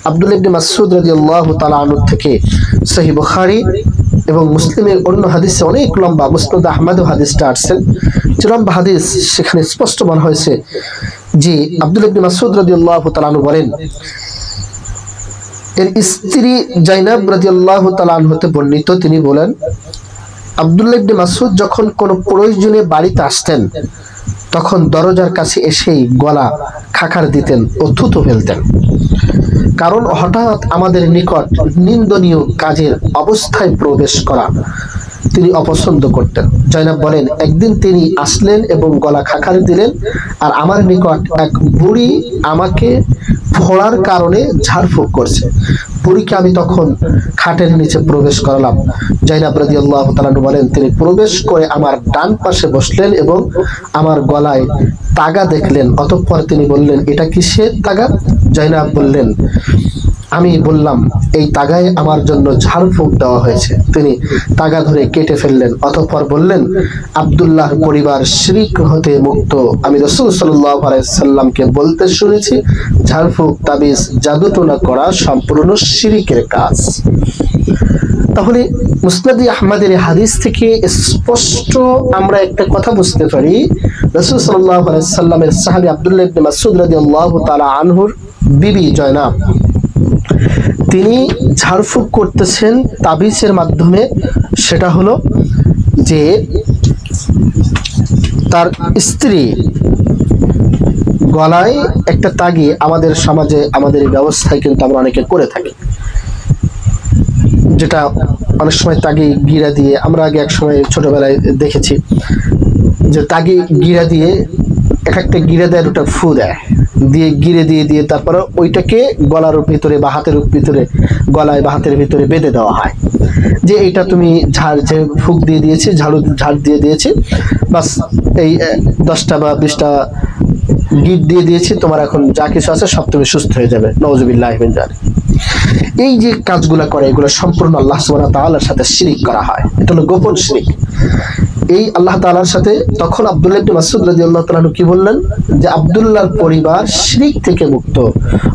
আব্দুল্লাহ ইবনে মাসউদ রাদিয়াল্লাহু তাআলা আনহু থেকে সহিহ বুখারী এবং মুসলিমের অন্য হাদিসে অনেক লম্বা, মুসনাদ আহমদও হাদিসটা আসছেন, যে লম্বা হাদিস, সেখানে স্পষ্ট বলা হয়েছে যে আব্দুল্লাহ ইবনে মাসউদ রাদিয়াল্লাহু তাআলা আনহু বলেন, এর স্ত্রী জাইনাব রাদিয়াল্লাহু তাআলা আনহা হতে বর্ণিত, তিনি বলেন আব্দুল্লাহ ইবনে মাসউদ যখন কোনো প্রয়োজনে বাড়িতে আসতেন তখন দরজার কাছে এসেই গলা খাকার দিতেন ও থুথু ফেলতেন, কারণ হঠাৎ আমাদের নিকট নিন্দনীয় কাজের অবস্থায় প্রবেশ করা তিনি অপছন্দ করতেন। জয়নাব বলেন, একদিন তিনি আসলেন এবং গলা খাকার দিলেন, আর আমার নিকট এক বুড়ি আমাকে ফোড়ার কারণে ঝাড়ফুঁক করছে। বুড়িকে আমি তখন খাটের নিচে প্রবেশ করালাম। জয়নাব রাদিয়াল্লাহু তাআলা বলেন, তিনি প্রবেশ করে আমার ডান পাশে বসলেন এবং আমার গলায় তাগা দেখলেন। অতঃপর তিনি বললেন, এটা কিসের তাগা? জয়নাব বললেন, আমি বললাম, এই তাগায় আমার জন্য ঝাড়ফুঁক দেওয়া হয়েছে। তিনি তাগা ধরে কেটে ফেললেন। অতঃপর বললেন, আব্দুল্লাহর পরিবার শিরক হতে মুক্ত। আমি রাসূল সাল্লাল্লাহু আলাইহি সাল্লামকে বলতে শুনেছি, ঝাড়ফুঁক, তাবিজ, জাদুটোনা করা সম্পূর্ণ শিরকের কাজ। তাহলে মুসনাদ আহমদের হাদিস থেকে স্পষ্ট আমরা একটা কথা বুঝতে পারি, রাসূল সাল্লাল্লাহু আলাইহি সাল্লামের সাহাবী আব্দুল্লাহ ইবনে মাসউদ রাদিয়াল্লাহু তাআলা আনহুর বিবি জয়নাব, তিনি ঝাড়ফুঁক করতেছেন তাবিজের মাধ্যমে। সেটা হলো যে তার স্ত্রী গলায় একটা তাগি, আমাদের সমাজে, আমাদের এই ব্যবস্থায় কিন্তু আমরা অনেকে করে থাকি, যেটা অনেক সময় তাগি গিরা দিয়ে, আমরা আগে এক সময় ছোটবেলায় দেখেছি যে তাগি গিরা দিয়ে, এক একটা গিরা দেয়, ওটা ফু দেয়, দিয়ে গিরে দিয়ে দিয়ে তারপরে ওইটাকে গলার ভিতরে বা হাতের ভিতরে, গলায় বা হাতের ভিতরে বেঁধে দেওয়া হয়, যে এইটা তুমি ঝাড়, যে ফুক দিয়ে দিয়েছি, ঝাড় দিয়ে দিয়েছি, বাস এই 10টা বা 20টা গিট দিয়ে দিয়েছি, তোমার এখন যা কিছু আছে সব তুমি সুস্থ হয়ে যাবে, নাউযুবিল্লাহি মিন যালিক। এই যে কাজগুলা করে, এগুলো সম্পূর্ণ আল্লাহ সুবহানাহু ওয়া তাআলার সাথে শিরিক করা হয়। এটা হলো গোপন শিরিক। এই আল্লাহ তাআলার সাথে তখন আব্দুল্লাহ ইবনে মাসউদ রাদিয়াল্লাহু তাআলা কি বললেন, যে আব্দুল্লাহর পরিবার শিরিক থেকে মুক্ত।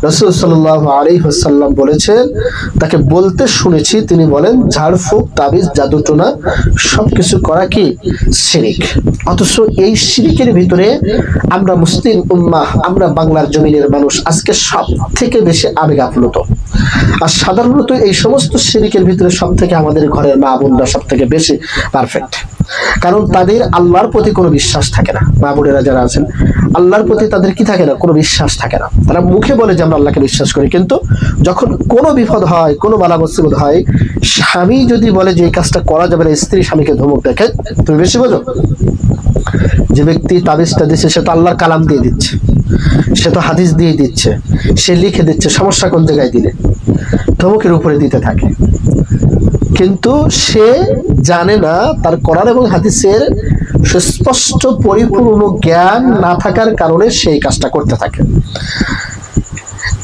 রাসূল সাল্লাল্লাহু আলাইহি ওয়াসাল্লাম বলেছেন, তাকে বলতে শুনেছি, তিনি বলেন ঝাড়ফুঁক, তাবিজ, জাদুটোনা সবকিছু করা কি শিরিক। অথচ এই শিরিকের ভিতরে আমরা মুসলিম উম্মাহ, আমরা বাংলার জমিনের মানুষ আজকে সব থেকে বেশি আবেগ আপ্লুত। আর সাধারণত এই সমস্ত শিরিকের ভিতরে সব থেকে আমাদের ঘরের মা বোনরা সব থেকে বেশি পারফেক্ট, কারণ তাদের আল্লাহর প্রতি কোনো বিশ্বাস থাকে না। মা বোনেরা যারা আছেন, আল্লাহর প্রতি তাদের কি থাকে না, কোনো বিশ্বাস থাকে না। তারা মুখে বলে যে আমরা আল্লাহকে বিশ্বাস করি, কিন্তু যখন কোনো বিপদ হয়, কোনো বালা মুসিবত হয়, স্বামী যদি বলে যে এই কাজটা করা যাবে না, স্ত্রী স্বামীকে ধমক দেখে, তুমি বেশি বোঝো। যে ব্যক্তি তাবিজটা দিচ্ছে সে তো আল্লাহর কালাম দিয়ে দিচ্ছে, সে তো হাদিস দিয়ে দিচ্ছে, সে লিখে দিচ্ছে, সমস্যা কোন জায়গায় দিলে, ধমকের উপরে দিতে থাকে। কিন্তু সে জানে না তার কোরআন এবং হাদিসের সুস্পষ্ট পরিপূর্ণ জ্ঞান না থাকার কারণে সেই কাজটা করতে থাকে।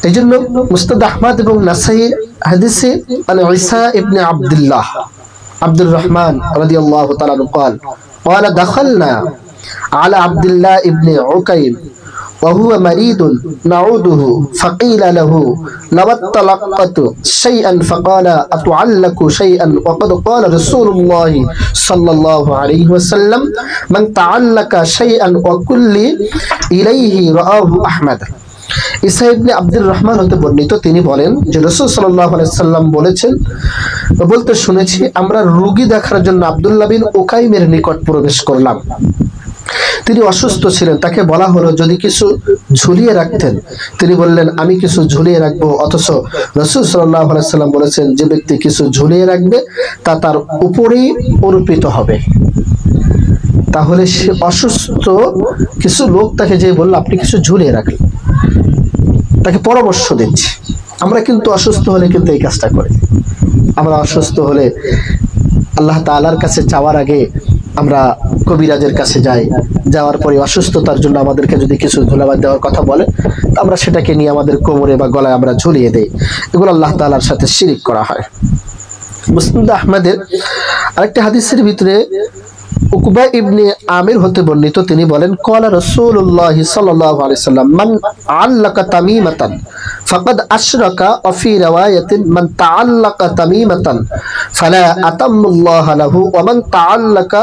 এই জন্য মুসনাদ আহমদ এবং নাসাই হাদিসে আন ঈসা ইবনে আব্দুল্লাহ আব্দুর রহমান রাদিয়াল্লাহু তাআলা قال دخلنا على عبد الله ابن عكيم وهو مريض نعوده فقيل له لو تلقت شيئا فقال أتعلق شيئا وقد قال رسول الله صلى الله عليه وسلم من تعلق شيئا وكل إليه رآه أحمد। ঈসা ইবনে আব্দুর রহমান হতে বর্ণিত, তিনি বলেন যে রাসূল সাল্লাল্লাহু আলাইহি সাল্লাম বলেছেন, বলতে শুনেছি, আমরা রোগী দেখার জন্য আব্দুল্লাহ বিন উকাইমের নিকট প্রবেশ করলাম। তিনি অসুস্থ ছিলেন, তাকে বলা হলো যদি কিছু ঝুলিয়ে রাখতেন। তিনি বললেন আমি কিছু ঝুলিয়ে রাখবো, অথচ রাসূল সাল্লাল্লাহু আলাইহি সাল্লাম বলেছেন যে ব্যক্তি কিছু ঝুলিয়ে রাখবে তা তার উপরেই অর্পিত হবে। তাহলে সে অসুস্থ, কিছু লোক তাকে যে বলল আপনি কিছু ঝুলিয়ে রাখেন, তাকে পরামর্শ দিচ্ছে। আমরা কিন্তু অসুস্থ হলে কিন্তু এই কাজটা করি। আমরা অসুস্থ হলে আল্লাহ তাআলার কাছে যাওয়ার আগে আমরা কবিরাজের কাছে যাই, যাওয়ার পরে অসুস্থতার জন্য আমাদেরকে যদি কিছু ধুলাবাদ দেওয়ার কথা বলে, আমরা সেটাকে নিয়ে আমাদের কোমরে বা গলায় আমরা ঝুলিয়ে দেই। এগুলো আল্লাহ তাআলার সাথে শিরিক করা হয়। মুসনাদ আহমদের আরেকটি হাদিসের ভিতরে উকবা ইবনে আমির হতে বর্ণিত, তিনি বলেন ক্বালা রাসূলুল্লাহ সাল্লাল্লাহু আলাইহি সাল্লাম মান আল্লাকা তামিমাতান ফাকাদ আশরাকা ওয়া ফি riwayatin মান তাআল্লাকা তামিমাতান ফালা আতাম্মুল্লাহু লাহু ওয়া মান তাআল্লাকা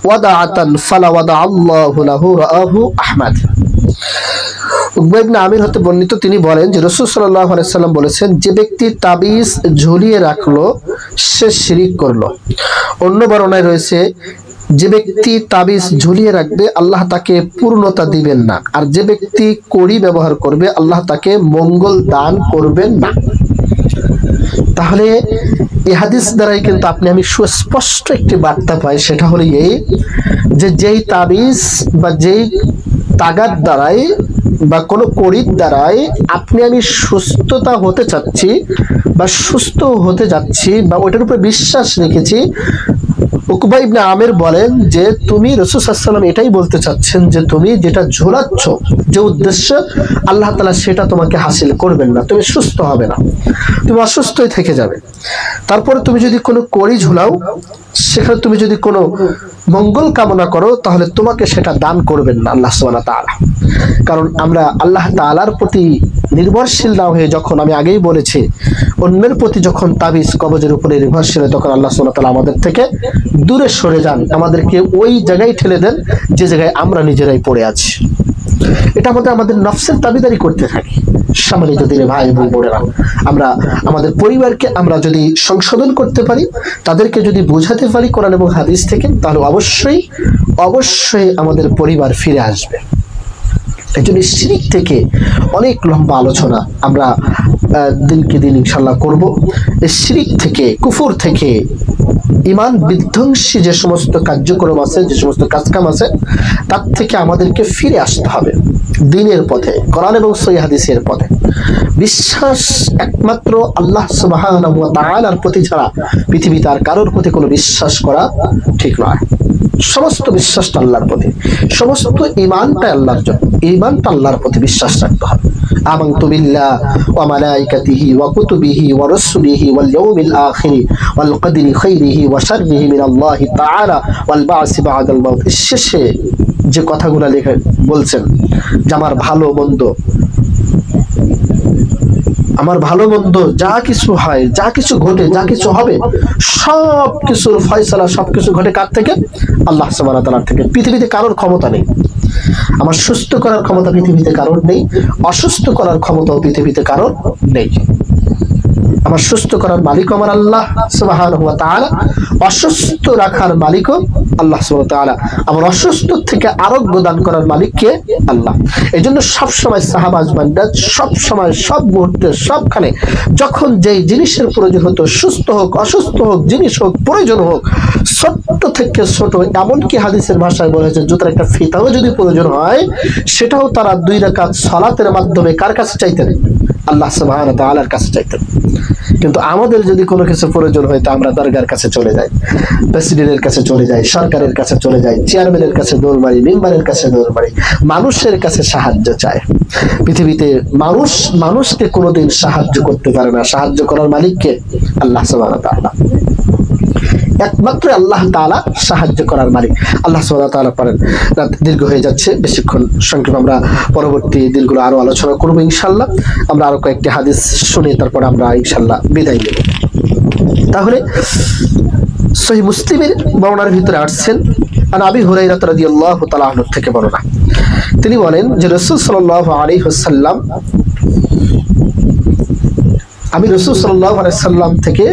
ওয়াদাআতান ফালা ওয়াদাআল্লাহু লাহু রাআহু আহমদ। উকবা ইবনে আমির হতে বর্ণিত, তিনি বলেন যে রাসূল সাল্লাল্লাহু আলাইহি সাল্লাম বলেছেন যে ব্যক্তি তাবিজ ঝুলিয়ে রাখলো সে শিরক করলো। অন্য বর্ণনায় রয়েছে যে ব্যক্তি তাবিজ ঝুলিয়ে রাখবে আল্লাহ তাকে পূর্ণতা দিবেন না, আর যে ব্যক্তি কড়ি ব্যবহার করবে আল্লাহ তাকে মঙ্গল দান করবেন না। তাহলে এই হাদিস দ্বারাই কিন্তু আপনি আমি সুস্পষ্ট একটি বার্তা পাই, সেটা হলো এই যে যেই তাবিজ বা যেই তাগাদ দ্বারাই বা কোনো কড়ির দ্বারাই আপনি আমি সুস্থতা হতে চাচ্ছি বা সুস্থ হতে যাচ্ছি বা ওইটার উপরে বিশ্বাস রেখেছি, উকবা ইবনে আমির বলেন যে তুমি রাসূল সাল্লাল্লাহু আলাইহি সাল্লাম এটাই বলতে চাচ্ছেন যে তুমি যেটা ঝোলাচ্ছ, যে উদ্দেশ্য, আল্লাহ তাআলা সেটা তোমাকে হাসিল করবেন না, তুমি সুস্থ হবে না, তুমি অসুস্থই থেকে যাবে। তারপরে তুমি যদি কোনো কড়ি ঝুলাও, সেখানে তুমি যদি কোনো মঙ্গল কামনা করো, তাহলে তোমাকে সেটা দান করবেন না আল্লাহ সুবহানাহু ওয়া তাআলা। কারণ আমরা আল্লাহ তাআলার প্রতি নির্ভরশীল না হয়ে, যখন আমি আগেই বলেছি অন্যের প্রতি যখন তাবিজ কবজের উপরে নির্ভরশীল, তখন আল্লাহ সুবহানাহু ওয়া তাআলা আমাদের থেকে দূরে সরে যান, আমাদেরকে ওই জায়গায় ঠেলে দেন যে জায়গায় আমরা নিজেরাই পড়ে আছি। এটা আমাদের নফসের দাবিদারি করতে থাকি। সম্মানিত দিনের ভাই এবং বোনেরা, আমরা আমাদের পরিবারকে আমরা যদি সংশোধন করতে পারি, তাদেরকে যদি বোঝাতে পারি কোরআন এবং হাদিস থেকে, তাহলে অবশ্যই অবশ্যই আমাদের পরিবার ফিরে আসবে। এই জন্য শিরক থেকে অনেক লম্বা আলোচনা আমরা দিনকে দিন ইনশাল্লাহ করব। এই শিরক থেকে, কুফর থেকে, ইমান বিধ্বংসী যে সমস্ত কার্যক্রম আছে, যে সমস্ত কাজকাম আছে, তার থেকে আমাদেরকে ফিরে আসতে হবে দ্বীনের পথে, কোরআন এবং সহিহ হাদিসের পথে। বিশ্বাস একমাত্র আল্লাহ সুবহানাহু ওয়া তাআলার প্রতি ছাড়া পৃথিবীতে আর কারোর প্রতি কোনো বিশ্বাস করা ঠিক নয়। সমস্ত বিশ্বাসটা আল্লাহর প্রতি, সমস্ত ঈমানটা আল্লাহর জন্য, ঈমানটা আল্লাহর প্রতি বিশ্বাস রাখতে হবে। আমানতু বিল্লাহি ওয়া মালাইকাতিহি ওয়া কুতুবিহি ওয়া রাসূলিহি ওয়াল ইয়াউমিল আখির ওয়াল কদরি খাইরিহি ওয়া শাররিহি মিনাল্লাহি তাআলা ওয়াল বা'সি বা'দাল মাউত। শেষে যে কথাগুলো লেখা বলছেন যে আমার ভালো মন্দ যা কিছু হয়, যা কিছু ঘটে, যা কিছু হবে, সব কিছুর ফয়সালা, সব কিছু ঘটে কার থেকে? আল্লাহ সুবহানাহু ওয়া তাআলা থেকে। পৃথিবীতে কারোর ক্ষমতা নেই। আমার সুস্থ করার ক্ষমতা পৃথিবীতে কারোর নেই, অসুস্থ করার ক্ষমতাও পৃথিবীতে কারোর নেই। আমার সুস্থ করার মালিক আমার আল্লাহ সুবহানাহু ওয়া তাআলা, অসুস্থ রাখার মালিকও আল্লাহ সুবহানাহু ওয়া তাআলা, আমার অসুস্থ থেকে আরোগ্য দান করার মালিক কে? আল্লাহ। এই জন্য সবসময় সাহাবা আজমানরা সবসময়, সব মুহূর্তে, সবখানে যখন যেই জিনিসের প্রয়োজন হতো, সুস্থ হোক, অসুস্থ হোক, জিনিস হোক, প্রয়োজন হোক, ছোট্ট থেকে ছোট, এমনকি হাদিসের ভাষায় বলা হয়েছে জুতার একটা ফিতাও যদি প্রয়োজন হয়, সেটাও তারা 2 রাকাত সালাতের মাধ্যমে কার কাছে চাইতেন? আল্লাহ সুবহানাহু ওয়া তাআলার কাছে চাইতেন। কিন্তু আমাদের যদি কোনো কিছু প্রয়োজন হয়, তো আমরা দরগার কাছে চলে যাই, প্রেসিডেন্টের কাছে চলে যাই, সরকারের কাছে চলে যাই, চেয়ারম্যানের কাছে দৌড় মারি, মেম্বারের কাছে দৌড় মারি, মানুষের কাছে সাহায্য চায়। পৃথিবীতে মানুষকে কোনোদিন সাহায্য করতে পারে না, সাহায্য করার মালিককে? আল্লাহ সুবহানাহু ওয়া তাআলা। একমাত্র আল্লাহ তাআলা সাহায্য করার মালিক। আল্লাহ সুবহানাহু ওয়া তাআলা পারেন। রাত দীর্ঘ হয়ে যাচ্ছে, বেশিক্ষণ সংক্ষেপ আমরা পরবর্তী দিনগুলো আরো আলোচনা করবো ইনশাআল্লাহ। আমরা আরো কয়েকটি হাদিস শুনে তারপর আমরা ইনশাআল্লাহ বিদায় নেব। তাহলে সহিহ মুসলিমের বর্ণনার ভিতরে আসছেন আন আবি হুরায়রা রাদিয়াল্লাহু তাআলা আনহু থেকে বর্ণনা, তিনি বলেন যে রাসূল সাল্লাল্লাহু আলাইহি ওয়াসাল্লাম, আমি রাসূল সাল্লাল্লাহু আলাইহি ওয়াসাল্লাম থেকে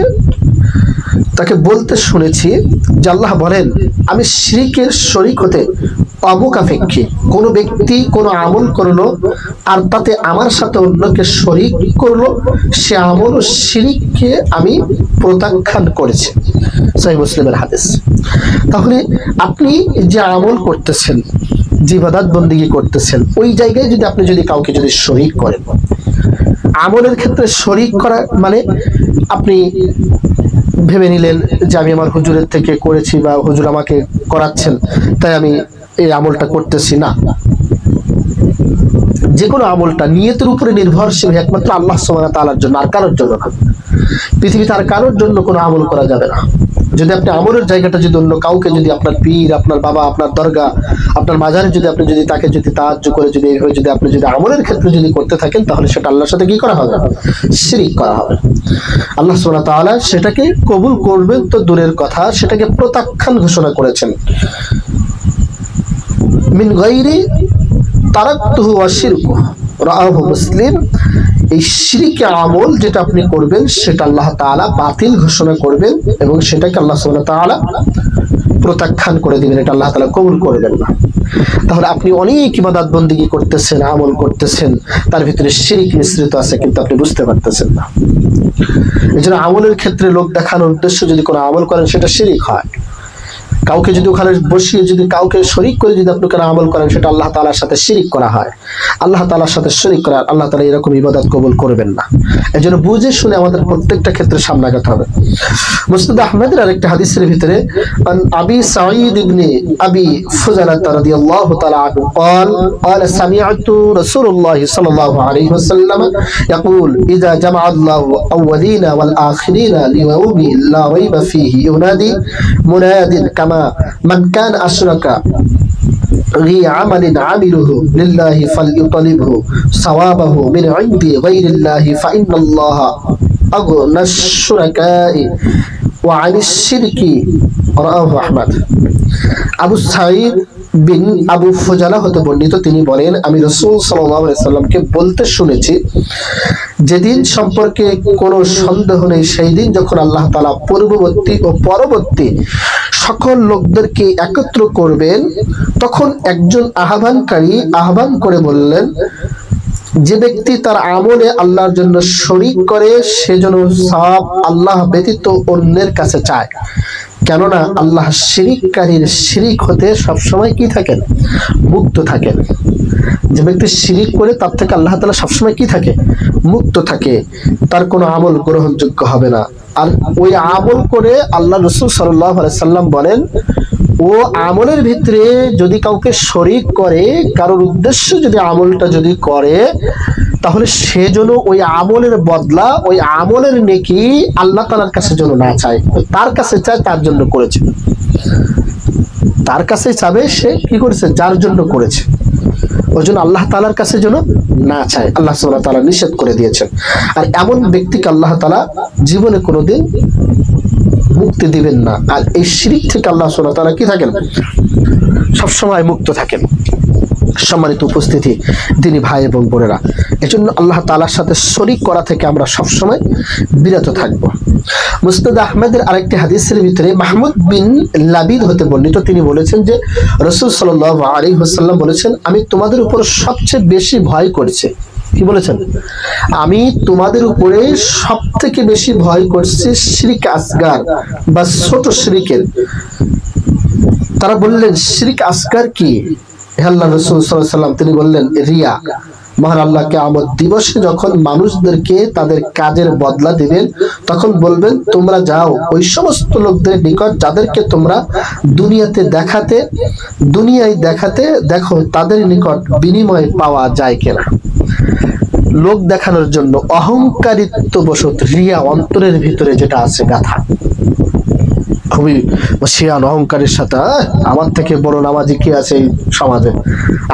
তাকে বলতে শুনেছি যে আল্লাহ বলেন, আমি শিরকের শরীক হতে অবকাপেক্ষী। কোনো ব্যক্তি কোনো আমল করলো আর তাতে আমার সাথে অন্যকে শরীক করলো, সে আমল ও শিরককে আমি প্রত্যাখ্যান করেছি। সহিহ মুসলিমের হাদিস। তাহলে আপনি যে আমল করতেছেন, যে ইবাদত বন্দেগী করতেছেন, ওই জায়গায় যদি আপনি যদি কাউকে যদি শরীক করেন, আমলের ক্ষেত্রে শরীক করা মানে আপনি ভেবে নিলেন যে আমি আমার হুজুরের থেকে করেছি বা হুজুর আমাকে করাচ্ছেন তাই আমি এই আমলটা করতেছি না। যে কোনো আমলটা নিয়তের উপরে নির্ভরশীল, একমাত্র আল্লাহ সুবহানাহু ওয়া তাআলার জন্য, আর কারোর জন্য না। পৃথিবীতে আর কারোর জন্য কোনো আমল করা যাবে না। যদি আপনি আমলের জায়গাটা যদি অন্য কাউকে, যদি আপনার পীর, আপনার বাবা, আপনার দরগা, আপনার মাজারে যদি আপনি যদি তাকে যদি তাআজ্জুদ করে যদি এইভাবে যদি আপনি যদি আমলের ক্ষেত্রে যদি করতে থাকেন, তাহলে সেটা আল্লাহর সাথে কি করা হবে? শিরক করা হবে। আল্লাহ সুবহানাহু ওয়া তাআলা সেটাকে কবুল করবেন তো দূরের কথা, সেটাকে প্রত্যাখ্যান ঘোষণা করেছেন। মিন গায়রি তারাকতুহু ওয়া শিরকুহু রাআহু মুসলিম। এই শিরকি আমল যেটা আপনি করবেন সেটা আল্লাহ তাআলা বাতিল ঘোষণা করবেন এবং সেটাকে আল্লাহ সুবহানাহু ওয়া তাআলা প্রত্যাখ্যান করে দিবেন, এটা আল্লাহ তাআলা কবুল করবেন না। তাহলে আপনি অনেক ইবাদত বন্দেগী করতেছেন, আমল করতেছেন, তার ভিতরে শিরক মিশ্রিত আছে, কিন্তু আপনি বুঝতে পারতেছেন না। এজন্য আমলের ক্ষেত্রে লোক দেখানোর উদ্দেশ্য যদি কোনো আমল করেন সেটা শিরক হয়। কাউকে যদি ওখানে বসিয়ে যদি কাউকে শরীক করে যদি আপনি কোনো আমল করেন, সেটা আল্লাহ তাআলার সাথে শিরক করা হয়। আল্লাহ তাআলার সাথে শরীক করা, আল্লাহ তাআলা এরকম ইবাদত কবুল করবেন না। এজন্য বুঝে শুনে আমাদের প্রত্যেকটা ক্ষেত্রে সামনে আগাতে হবে। মুসনাদ আহমদের আরেকটা হাদিসের ভিতরে আন আবি সাঈদ ইবনে আবি ফুজালা রাদিয়াল্লাহু তাআলা আনহু قال قال سمعت رسول الله صلى الله عليه وسلم يقول اذا جمع الله الاولين والاخرين ليوم لا ريب فيه ينادي مناد كما من كان أشرك غي عمل عمله لله فليطلبه ثوابه من عند غير الله فإن الله أغنى الشركاء وعن الشرك رواه أحمد। আবু সাঈদ বিন আবু ফুজালা হতে বর্ণিত, তিনি বলেন, আমি রাসূল সাল্লাল্লাহু আলাইহি সাল্লামকে বলতে শুনেছি, যেদিন সম্পর্কে কোনো সন্দেহ নেই সেই দিন যখন আল্লাহ তাআলা পূর্ববর্তী ও পরবর্তী সকল লোকদেরকে একত্র করবেন, তখন একজন আহ্বানকারী আহ্বান করে বললেন, যে ব্যক্তি তার আমলে আল্লাহর জন্য শরীক করে সে যেন সওয়াব আল্লাহ ব্যতীত অন্যের কাছে চায়, কেননা আল্লাহ শিরিককারীর শিরিক হতে সবসময় কি থাকেন? মুক্ত থাকেন। যে ব্যক্তি শিরিক করে তার থেকে আল্লাহ তাআলা সবসময় কি থাকে? মুক্ত থাকে, তার কোনো আমল গ্রহণযোগ্য হবে না। আর ওই আমল করে আল্লাহ রাসূল সাল্লাল্লাহু আলাইহি সাল্লাম বলেন, ও আমলের ভিতরে যদি কাউকে শরীক করে, কারোর উদ্দেশ্য যদি আমলটা যদি করে, তাহলে সে যেন ওই আমলের বদলা, ওই আমলের নেকি আল্লাহ তাআলার কাছে যেন না চায়, তার কাছে চায়, তার জন্য করেছে, তার কাছে চাবে, সে কি করেছে? যার জন্য করেছে। ওই জন্য আল্লাহ তাআলার কাছে যেন না চায়, আল্লাহ সুবহানাহু ওয়া তাআলা নিষেধ করে দিয়েছেন। আর এমন ব্যক্তিকে আল্লাহ তাআলা জীবনে কোনোদিন মুক্তি দিবেন না। আর এই শিরক থেকে আল্লাহ সুবহানাহু ওয়া তাআলা কি থাকেন? সবসময় মুক্ত থাকেন। সম্মানিত উপস্থিতি, দিনী ভাই এবং বোনেরা, এজন্য আল্লাহ তাআলার সাথে শরীক করা থেকে আমরা সবসময় বিরত থাকব। মুসনাদ আহমদের আরেকটি হাদিসের ভিতরে মাহমুদ বিন লাবিদ হতে বর্ণিত, তিনি বলেছেন যে রাসূল সাল্লাল্লাহু আলাইহি ওয়াসাল্লাম বলেছেন, আমি তোমাদের উপর সবচেয়ে বেশি ভয় করছি। কি বলেছেন? আমি তোমাদের উপরে সবথেকে বেশি ভয় করছি শিরক আসগার বা ছোট শিরকের। তারা বললেন, শিরক আসগার কি? আল্লাহ রাসূল সাল্লাল্লাহু আলাইহি ওয়াসাল্লাম তিনি বললেন, রিয়া। মহান আল্লাহ কিয়ামত দিবসে যখন মানুষদেরকে তাদের কাজের বদলা দিবেন, তখন বলবেন, তোমরা যাও ওই সমস্ত লোকদের নিকট যাদেরকে তোমরা দুনিয়ায় দেখাতে দেখো তাদের নিকট বিনিময় পাওয়া যায় কিনা। লোক দেখানোর জন্য অহংকারিত্ব বশত রিয়া অন্তরের ভিতরে যেটা আছে গাথা, খুবই শিয়ান অহংকারের সাথে, আমার থেকে বড় নামাজি কে আছে এই সমাজে,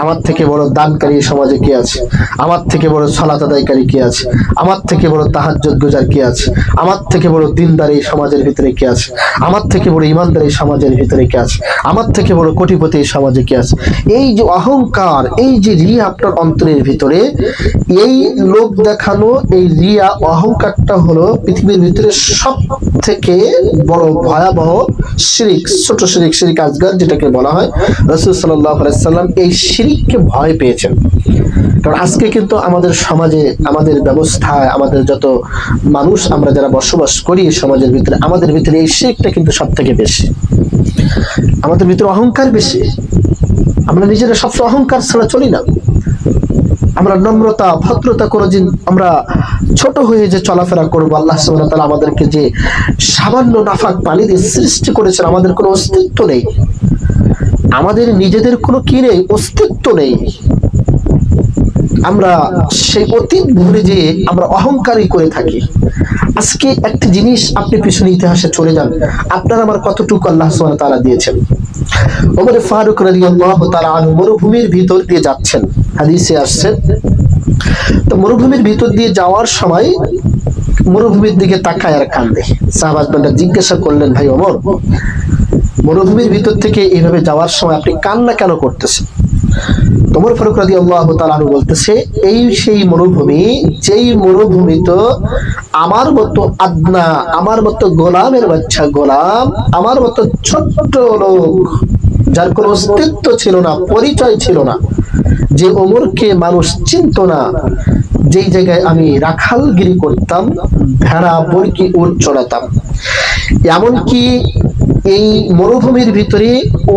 আমার থেকে বড় দানকারী এই সমাজে কে আছে, আমার থেকে বড় সালাত আদায়কারী কে আছে, আমার থেকে বড় তাহাজ্জুদ গুজার কে আছে, আমার থেকে বড় দিনদার এই সমাজের ভিতরে কে আছে, আমার থেকে বড় ইমানদার এই সমাজের ভিতরে কে আছে, আমার থেকে বড় কোটিপতি এই সমাজে কে আছে। এই যে অহংকার, এই যে রিয়া আপনার অন্তরের ভিতরে, এই লোক দেখানো, এই রিয়া অহংকারটা হলো পৃথিবীর ভিতরে সব থেকে বড় ভয়াবহ শিরিক, ছোট শিরিক, শিরিক আসগার যেটাকে বলা হয়। রাসূল সাল্লাল্লাহু আলাইহি সাল্লাম এই শিরিককে ভয় পেয়েছেন। কারণ আজকে কিন্তু আমাদের সমাজে, আমাদের ব্যবস্থায়, আমাদের যত মানুষ আমরা যারা বসবাস করি সমাজের ভিতরে, আমাদের ভিতরে এই শিরিকটা কিন্তু সব থেকে বেশি। আমাদের ভিতরে অহংকার বেশি, আমরা নিজেরা সবসময় অহংকার ছাড়া চলি না। আমরা নম্রতা ভদ্রতা কোনোদিন আমরা ছোট হয়ে যে চলাফেরা করবো, আল্লাহ সুবহানাহু ওয়া তাআলা আমাদেরকে যে সামান্য নাফাক পানি দিয়ে সৃষ্টি করেছেন, আমাদের কোনো অস্তিত্ব নেই, আমাদের নিজেদের কোনো কি নেই, অস্তিত্ব নেই। আমরা সেই অতীত ভুলে যেয়ে আমরা অহংকারী করে থাকি। আজকে একটি জিনিস আপনি পিছনে ইতিহাসে চলে যান, আপনার আমার কতটুকু আল্লাহ সুবহানাহু ওয়া তাআলা দিয়েছেন। ওমর ফারুক রাদিয়াল্লাহু তাআলা আনহু মরুভূমির ভিতর দিয়ে যাচ্ছেন, হাদিসে আসছে। তো মরুভূমির ভিতর দিয়ে যাওয়ার সময় মরুভূমির দিকে তাকায় আর কান্দে। সাহাবারা জিজ্ঞাসা করলেন, ভাই ওমর, মরুভূমির ভিতর থেকে এইভাবে যাওয়ার সময় আপনি কান্না কেন করতেছেন? ওমর ফারুক রাদিয়াল্লাহু তাআলা আনহু বলতেছে, এই সেই মরুভূমি, যেই মরুভূমি তো আমার মতো আদনা, আমার মতো গোলামের বাচ্চা গোলাম, আমার মতো ছোট্ট লোক যার কোনো অস্তিত্ব ছিল না, পরিচয় ছিল না, যে ওমরকে মানুষ চিনত না, যেই জায়গায় আমি রাখালগিরি করতাম, ভেড়া বরকি উট চড়াতাম, এমনকি এই মরুভূমির ভিতরে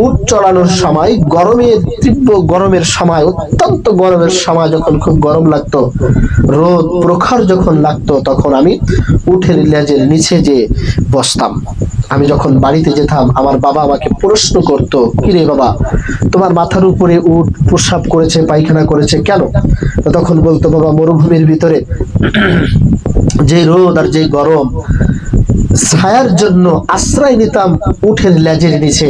উট চড়ানোর সময় গরমের, তীব্র গরমের সময়, অত্যন্ত গরমের সময় যখন খুব গরম লাগতো, রোদ প্রখর যখন লাগতো, তখন আমি উটের লেজের নিচে যে বসতাম। আমি যখন বাড়িতে যেতাম, আমার বাবা আমাকে প্রশ্ন করতো, কিরে বাবা, তোমার মাথার উপরে উট প্রস্রাব করেছে, পায়খানা করেছে কেন? তখন বলতো, বাবা, মরুভূমির ভিতরে যে রোদ আর যে গরম, ছায়ার জন্য আশ্রয় নিতাম উটের লেজের নিচে,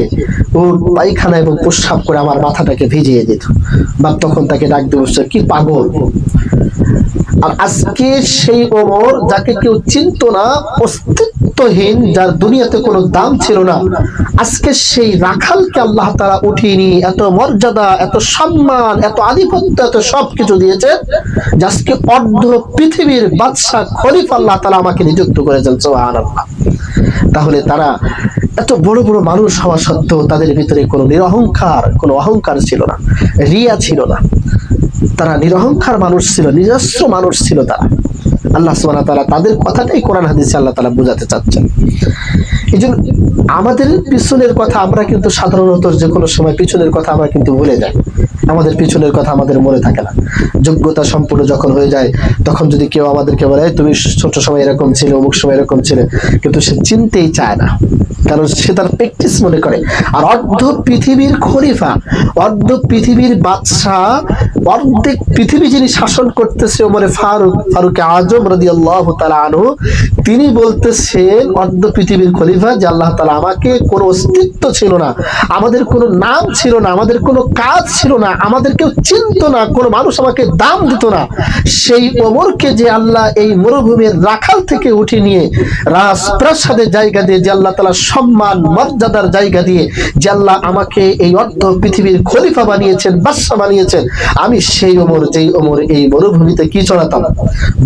উট পায়খানা এবং প্রস্রাব করে আমার মাথাটাকে ভিজিয়ে দিত। বা তখন তাকে ডাক দিয়ে বসতো, কি পাগল। আর আজকে সেই ওমর, যাকে কেউ চিনতো না, অস্তিত্বহীন, যার দুনিয়াতে কোনো দাম ছিল না, আজকে সেই রাখালকে আল্লাহ তাআলা উঠিয়ে নিয়ে এত মর্যাদা, এত সম্মান, এত আধিপত্য, এত সবকিছু দিয়েছেন, যে আজকে অর্ধ পৃথিবীর বাদশাহ খলিফা আল্লাহ তাআলা আমাকে নিযুক্ত করেছেন। সুবহানাল্লাহ। তাহলে তারা এত বড় বড় মানুষ হওয়া সত্ত্বেও তাদের ভিতরে কোনো নিরহংকার, কোনো অহংকার ছিল না, রিয়া ছিল না। তারা নিরহংকার মানুষ ছিল, নিজস্ব মানুষ ছিল তারা। আল্লাহ সুবহানাহু ওয়া তাআলা তাদের কথাটাই কোরআন হাদিসে আল্লাহ তাআলা বোঝাতে চাচ্ছেন। এই জন্য আমাদের পিছনের কথা আমরা কিন্তু সাধারণত যে কোনো সময় পিছনের কথা আমরা কিন্তু ভুলে যাই, আমাদের পিছনের কথা আমাদের মনে থাকে না। যোগ্যতা সম্পূর্ণ যখন হয়ে যায়, তখন যদি কেউ আমাদেরকে বলে, তুমি ছোট সময় এরকম ছিলে, অমুক সময় এরকম ছিলে, কিন্তু সে চিনতেই চায় না, কারণ সে তার প্র্যাকটিস মনে করে। আর অর্ধ পৃথিবীর খলিফা, অর্ধ পৃথিবীর বাদশাহ, অর্ধেক পৃথিবী যিনি শাসন করতেছে, ওমর ফারুক আজম রাদিয়াল্লাহু তাআলা আনহু, তিনি বলতেছেন, অর্ধ পৃথিবীর খলিফা, যে আল্লাহ তাআলা আমাকে কোনো অস্তিত্ব ছিল না, আমাদের কোনো নাম ছিল না, আমাদের কোনো কাজ ছিল না, আমাদের কেউ চিনতো না, কোনো মানুষ আমাকে দাম দিত না, সেই ওমরকে যে আল্লাহ এই মরুভূমির রাখাল থেকে উঠে নিয়ে রাজপ্রাসাদের জায়গা দিয়ে, যে আল্লাহ তাআলা সম্মান মর্যাদার জায়গা দিয়ে, যে আল্লাহ আমাকে এই অর্ধ পৃথিবীর খলিফা বানিয়েছেন, বাদশা বানিয়েছেন, আমি সেই ওমর, যেই ওমর এই মরুভূমিতে কি চড়াতাম,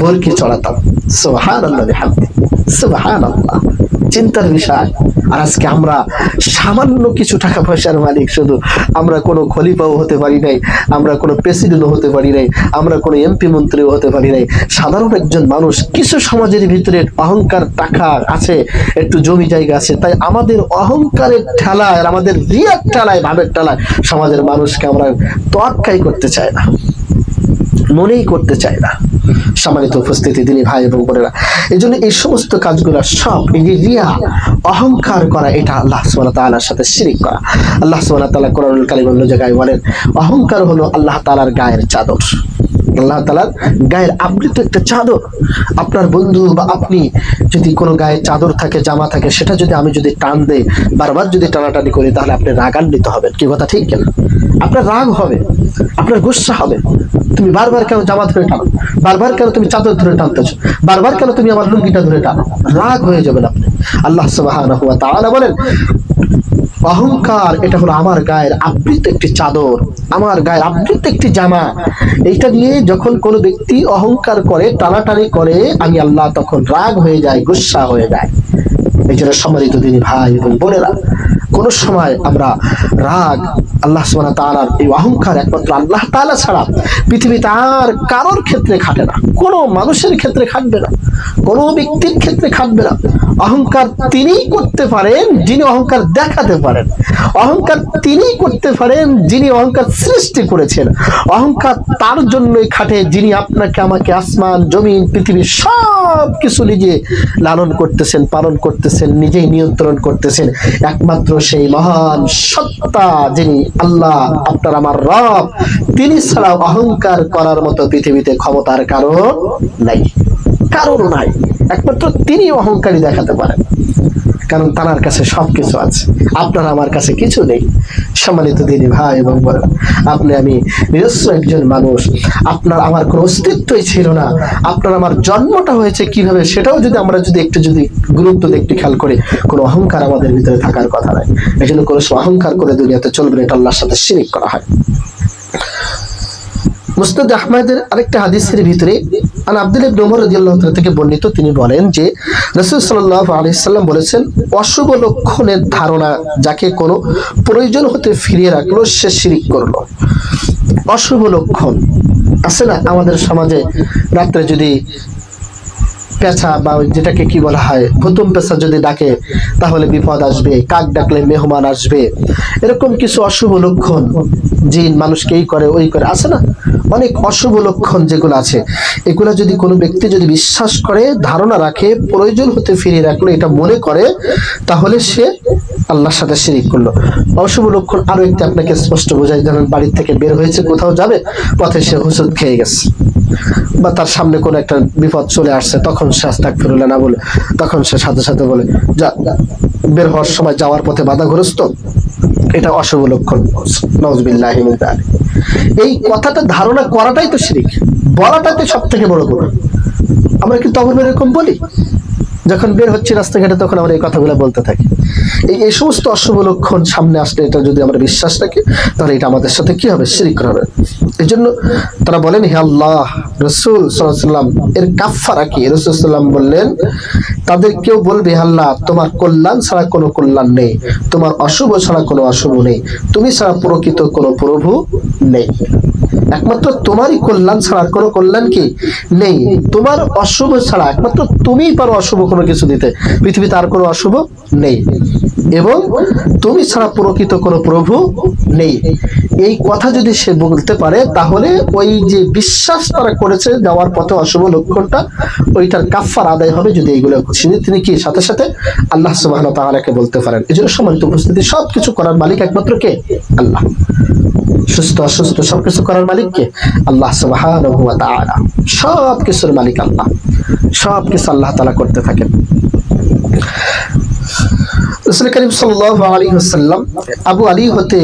বরকি চড়াতাম। সুবহানাল্লাহ বিহামদিহি, সুবহানাল্লাহ। চিন্তার বিষয়। আর আজকে আমরা সামান্য কিছু টাকা পয়সার মালিক, শুধু আমরা কোনো খলিফাও হতে পারি নাই, আমরা কোনো প্রেসিডেন্টও হতে পারি নাই, আমরা কোনো এমপি মন্ত্রীও হতে পারি নাই, সাধারণ একজন মানুষ। কিছু সমাজের ভিতরে অহংকার, টাকা আছে, একটু জমি জায়গা আছে, তাই আমাদের অহংকারের ঠেলায়, আর আমাদের রিয়ার ঠেলায়, ভাবের ঠেলায় সমাজের মানুষকে আমরা তোয়াক্কাই করতে চাই না, মনেই করতে চাই না। সম্মানিত উপস্থিতি, দিনী ভাই এবং বোনেরা, এই জন্য এই সমস্ত কাজগুলো সব, এই যে রিয়া, অহংকার করা, এটা আল্লাহ সুবহানাহু ওয়া তাআলার সাথে শিরক করা। আল্লাহ সুবহানাহু ওয়া তাআলা কোরআনুল কারীমে অন্য জায়গায় বলেন, অহংকার হলো আল্লাহ তাআলার গায়ের চাদর। আল্লাহ তাআলার গায়ের আবৃত একটা চাদর। আপনার বন্ধু বা আপনি যদি কোনো গায়ে চাদর থাকে, জামা থাকে, সেটা যদি আমি যদি টান দেই, বারবার যদি টানাটানি করি, তাহলে আপনি রাগান্বিত হবেন। কি কথা ঠিক কিনা? আপনার রাগ হবে, আপনার গুসা হবে। তুমি বারবার কেন জামা ধরে টানো, বারবার কেন তুমি চাদর ধরে টানতেছো, বারবার কেন তুমি আমার লুঙ্গিটা ধরে টানো? রাগ হয়ে যাবেন আপনি। আল্লাহ সুবহানাহু ওয়া তাআলা বলেন, অহংকার এটা হলো আমার গায়ের আবৃত একটি চাদর, আমার গায়ের আবৃত একটি জামা। এইটা নিয়ে যখন কোনো ব্যক্তি অহংকার করে, টানাটানি করে, আমি আল্লাহ তখন রাগ হয়ে যায়, গুসা হয়ে যায়। এই জন্য সম্মানিত দিনী ভাই এবং বোনেরা, কোন সময় আমরা রাগ, আল্লাহ সুবহানাহু ওয়া তাআলার এই অহংকার একমাত্র আল্লাহ তাআলা ছাড়া পৃথিবীতে আর কারোর ক্ষেত্রে খাটে না, কোনো মানুষের ক্ষেত্রে খাটবে না, কোনো ব্যক্তির ক্ষেত্রে খাটবে না। অহংকার তিনিই করতে পারেন যিনি অহংকার দেখাতে পারেন। অহংকার তিনিই করতে পারেন যিনি অহংকার সৃষ্টি করেছেন। অহংকার তার জন্যই খাটে যিনি আপনাকে আমাকে আসমান জমিন পৃথিবীর সব কিছু নিজে লালন করতেছেন, পালন করতেছেন, নিজেই নিয়ন্ত্রণ করতেছেন। একমাত্র সেই মহান সত্তা যিনি আল্লাহ, আপনার আমার রব, তিনি ছাড়া অহংকার করার মতো পৃথিবীতে ক্ষমতার কারণ নাই, কারণ নাই। একমাত্র তিনি অহংকারী দেখাতে পারেন, কারণ তার কাছে সবকিছু আছে, আপনার আমার কাছে কিছু নেই। সম্মানিত দিনী ভাই এবং বোনেরা, আপনি আমি নিজস্ব একজন মানুষ, আপনার আমার কোনো অস্তিত্বই ছিল না। আপনার আমার জন্মটা হয়েছে কিভাবে, সেটাও যদি আমরা একটু গুরুত্ব দিয়ে একটু খেয়াল করি, কোনো অহংকার আমাদের ভিতরে থাকার কথা নাই। এই জন্য কোনো অহংকার করে দুনিয়াতে চলবে না, এটা আল্লাহর সাথে শিরক করা হয়। মুসনাদ আহমদের আরেকটা হাদিসের ভিতরে আন আব্দুল্লাহ ইবনে উমর রাদিয়াল্লাহু তাআলা থেকে বর্ণিত, তিনি বলেন যে রাসূল সাল্লাল্লাহু আলাইহি সাল্লাম বলেছেন, অশুভ লক্ষণের ধারণা যাকে কোনো প্রয়োজন হতে ফিরিয়ে রাখলো সে শিরক করলো। অশুভ লক্ষণ আছে না আমাদের সমাজে, রাত্রে যদি পেঁচা বা যেটাকে কি বলা হয় ভুতুম পেঁচা যদি ডাকে তাহলে বিপদ আসবে, কাক ডাকলে মেহমান আসবে, এরকম কিছু অশুভ লক্ষণ জিন মানুষকে এই করে ওই করে, আছে না অনেক অশুভ লক্ষণ যেগুলো আছে। এগুলো যদি কোনো ব্যক্তি যদি বিশ্বাস করে, ধারণা রাখে, প্রয়োজন হতে ফিরিয়ে রাখলো, এটা মনে করে, তাহলে সে আল্লাহর সাথে শিরক করলো। অশুভ লক্ষণ আরো একটি আপনাকে স্পষ্ট বোঝাই, ধরেন বাড়ির থেকে বের হয়েছে, কোথাও যাবে, পথে সে হুসুদ খেয়ে গেছে, বা তার সামনে কোনো একটা বিপদ চলে আসছে, তখন সে আস্তাগফিরুল্লাহ না বলে, তখন সে সাথে সাথে বলে যা, বের হওয়ার সময় যাওয়ার পথে বাধাগ্রস্ত, এটা অশুভ লক্ষণ। নাউযুবিল্লাহি মিন যালিক। এই কথাটা ধারণা করাটাই তো শিরক, বলাটাই তো সব থেকে বড় গুনাহ। আমরা কিন্তু তখন এরকম বলি, যখন বের হচ্ছে রাস্তাঘাটে, তখন আমরা এই কথাগুলো বলতে থাকি। এই সমস্ত অশুভ লক্ষণ সামনে আসলে এটা যদি আমরা বিশ্বাস রাখি, তাহলে এটা আমাদের সাথে কি হবে, শিরক হবে। এই জন্য তারা বলেন, হে আল্লাহ, রাসূল সাল্লাল্লাহু আলাইহি ওয়াসাল্লাম এর কাফারা কি? রাসূল সাল্লাল্লাহু আলাইহি ওয়াসাল্লাম বললেন, তাদের কেউ বলবে, হে আল্লাহ, তোমার কল্যাণ ছাড়া কোনো কল্যাণ নেই, তোমার অশুভ ছাড়া কোনো অশুভ নেই, তুমি ছাড়া প্রকৃত কোনো প্রভু নেই, একমাত্র তোমারই কল্যাণ ছাড়া কোনো কল্যাণ কি নেই, তোমার অশুভ ছাড়া একমাত্র তুমিই পারো অশুভ কোনো কিছু দিতে, পৃথিবীতে আর কোনো অশুভ নেই, এবং তুমি ছাড়া প্রকৃত কোনো প্রভু নেই। এই কথা যদি সে বলতে পারে, তাহলে ওই যে বিশ্বাস তারা করেছে যাওয়ার পথে অশুভ লক্ষণটা, ওইটার কাফার আদায় হবে যদি এইগুলো তিনি কি সাথে সাথে আল্লাহ সুবহানাহু ওয়া তাআলাকে বলতে পারেন। এই জন্য সম্মানিত উপস্থিতি, সবকিছু করার মালিক একমাত্র কে? আল্লাহ। সুস্থ অসুস্থ সবকিছু করার মালিক কে? আল্লাহ সুবহানাহু ওয়া তাআলা। সবকিছুর মালিক আল্লাহ, সবকিছু আল্লাহ তাআলা করতে থাকেন। রাসূল করিম সাল্লাল্লাহু আলাইহি ওয়াসাল্লাম আবু আলী হতে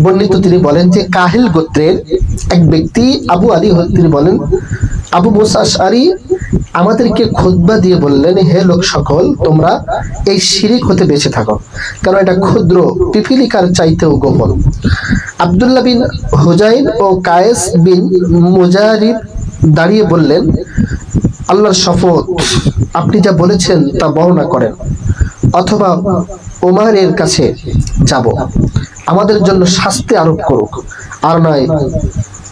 বর্ণিত, তিনি বলেন যে কাহিল গোত্রের এক ব্যক্তি আবু আলী হতে তিনি বলেন, আবু মুসা আশআরী আমাদেরকে খুতবা দিয়ে বললেন, হে লোক সকল, তোমরা এই শিরক হতে বেঁচে থাকো, কারণ এটা ক্ষুদ্র, পিপীলিকার চাইতেও গোপন। আব্দুল্লাহ বিন হুজাইন ও কায়েস বিন মুজারিব দাঁড়িয়ে বললেন, আল্লাহর শপথ, আপনি যা বলেছেন তা বর্ণনা করেন, অথবা ওমরের কাছে যাব, আমাদের জন্য শাস্তি আরোপ করুক, আর নয়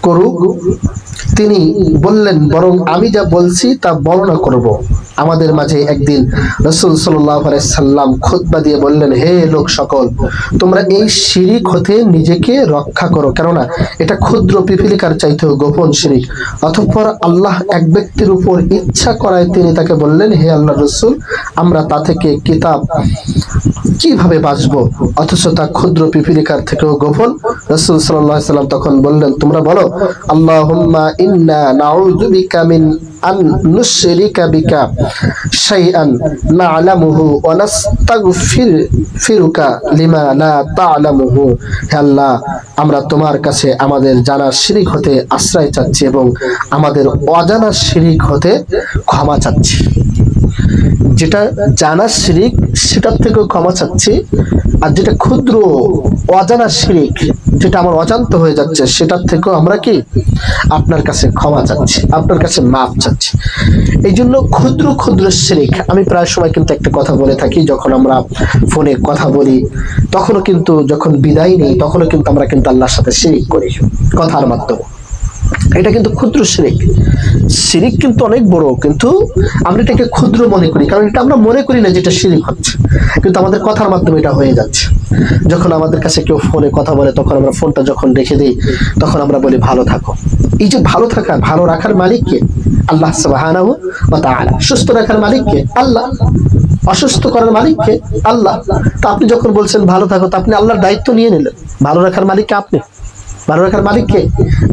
করুক। তিনি বললেন, বরং আমি যা বলছি তা বর্ণনা করব। আমাদের মাঝে একদিন রাসূল সাল্লাল্লাহু আলাইহি সাল্লাম খুতবা দিয়ে বললেন, হে লোক সকল, তোমরা এই শিরক হতে নিজেকে রক্ষা করো, কেননা এটা ক্ষুদ্র, পিপীলিকার চাইতেও গোপন শিরক। অতঃপর আল্লাহ এক ব্যক্তির উপর ইচ্ছা করায় তিনি তাকে বললেন, হে আল্লাহর রাসূল, আমরা তা থেকে কিতাব কিভাবে বাঁচবো, অথচ তা ক্ষুদ্র পিপীলিকার থেকেও গোপন। রাসূল সাল্লাল্লাহু আলাইহি ওয়াসাল্লাম তখন বললেন, তোমরা বলো আল্লাহুম্মা ইন্না নাউযু বিকা মিন আন নুশরিকা বিকা শাইআন না'লামুহু ওয়া নাস্তাগফিরুকা লিমা লা তা'লামুহু। হে আল্লাহ, আমরা তোমার কাছে আমাদের জানা শিরিক হতে আশ্রয় চাচ্ছি এবং আমাদের অজানা শিরিক হতে ক্ষমা চাচ্ছি। যেটা জানা শিরিক সেটার থেকেও ক্ষমা চাচ্ছি, আর যেটা ক্ষুদ্র অজানা শিরিক, যেটা আমার অজান্ত হয়ে যাচ্ছে, সেটার থেকেও আমরা কি আপনার কাছে ক্ষমা চাচ্ছি, আপনার কাছে মাফ চাচ্ছি। এই জন্য ক্ষুদ্র ক্ষুদ্র শিরিক, আমি প্রায় সময় কিন্তু একটা কথা বলে থাকি, যখন আমরা ফোনে কথা বলি তখনও কিন্তু, যখন বিদায় নেই তখনও কিন্তু আমরা কিন্তু আল্লাহর সাথে শিরিক করি কথার মাধ্যমে। এটা কিন্তু ক্ষুদ্র শিরিক। শিরিক কিন্তু অনেক বড়, কিন্তু আমরা এটাকে ক্ষুদ্র মনে করি, কারণ এটা আমরা মনে করি না যেটা শিরিক হচ্ছে, কিন্তু আমাদের কথার মাধ্যমে এটা হয়ে যাচ্ছে। যখন আমাদের কাছে কেউ ফোনে কথা বলে, তখন আমরা ফোনটা যখন রেখে দিই, তখন আমরা বলি ভালো থাকো। এই যে ভালো থাকা, ভালো রাখার মালিক কে? আল্লাহ সুবহানাহু ওয়া তাআলা। সুস্থ রাখার মালিক কে? আল্লাহ। অসুস্থ করার মালিক কে? আল্লাহ। তা আপনি যখন বলছেন ভালো থাকো, তা আপনি আল্লাহর দায়িত্ব নিয়ে নিলেন। ভালো রাখার মালিক কে? আপনি। ভালো রাখার মালিক কে?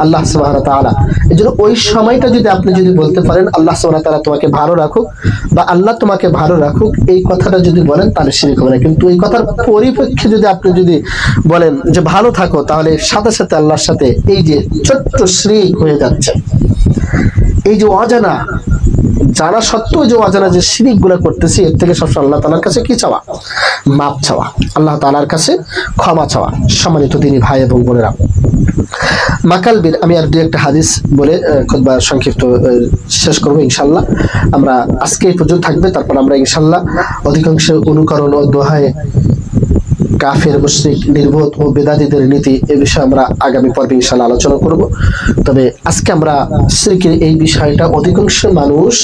আল্লাহ সুবহানাহু ওয়া তাআলা। এজন্য ওই সময়টা যদি আপনি যদি বলতে পারেন আল্লাহ সুবহানাহু ওয়া তাআলা তোমাকে ভালো রাখুক, বা আল্লাহ তোমাকে ভালো রাখুক, এই কথাটা যদি বলেন তাহলে শিরক হবে না। কিন্তু এই কথার পরিপ্রেক্ষিতে যদি আপনি যদি বলেন যে ভালো থাকো, তাহলে সাথে সাথে আল্লাহর সাথে এই যে ছোট্ট শিরক হয়ে যাচ্ছে। এই যে অজানা, জানা সত্ত্বেও যে অজানা যে শিরক গুলা করতেছি, এর থেকে সবসময় আল্লাহ তাআলার কাছে কি চাওয়া? মাপ চাওয়া, আল্লাহ তাআলার কাছে ক্ষমা চাওয়া। সম্মানিত দিনী ভাই এবং বোনেরা, মাকালবির আমি আর দুই একটা হাদিস বলে খুতবা সংক্ষিপ্ত শেষ করবো ইনশাআল্লাহ। আমরা আজকে এই পর্যন্ত থাকবে, তারপর আমরা ইনশাআল্লাহ অধিকাংশ অনুকরণ ও দোহায় কাফের, মুশরিক, নির্বোধ ও বেদাতীদের নীতি, এই বিষয়ে আমরা আগামী পর্বে ইনশাআল্লাহ আলোচনা করব। তবে আজকে আমরা শিরকের এই বিষয়টা, অধিকাংশ মানুষ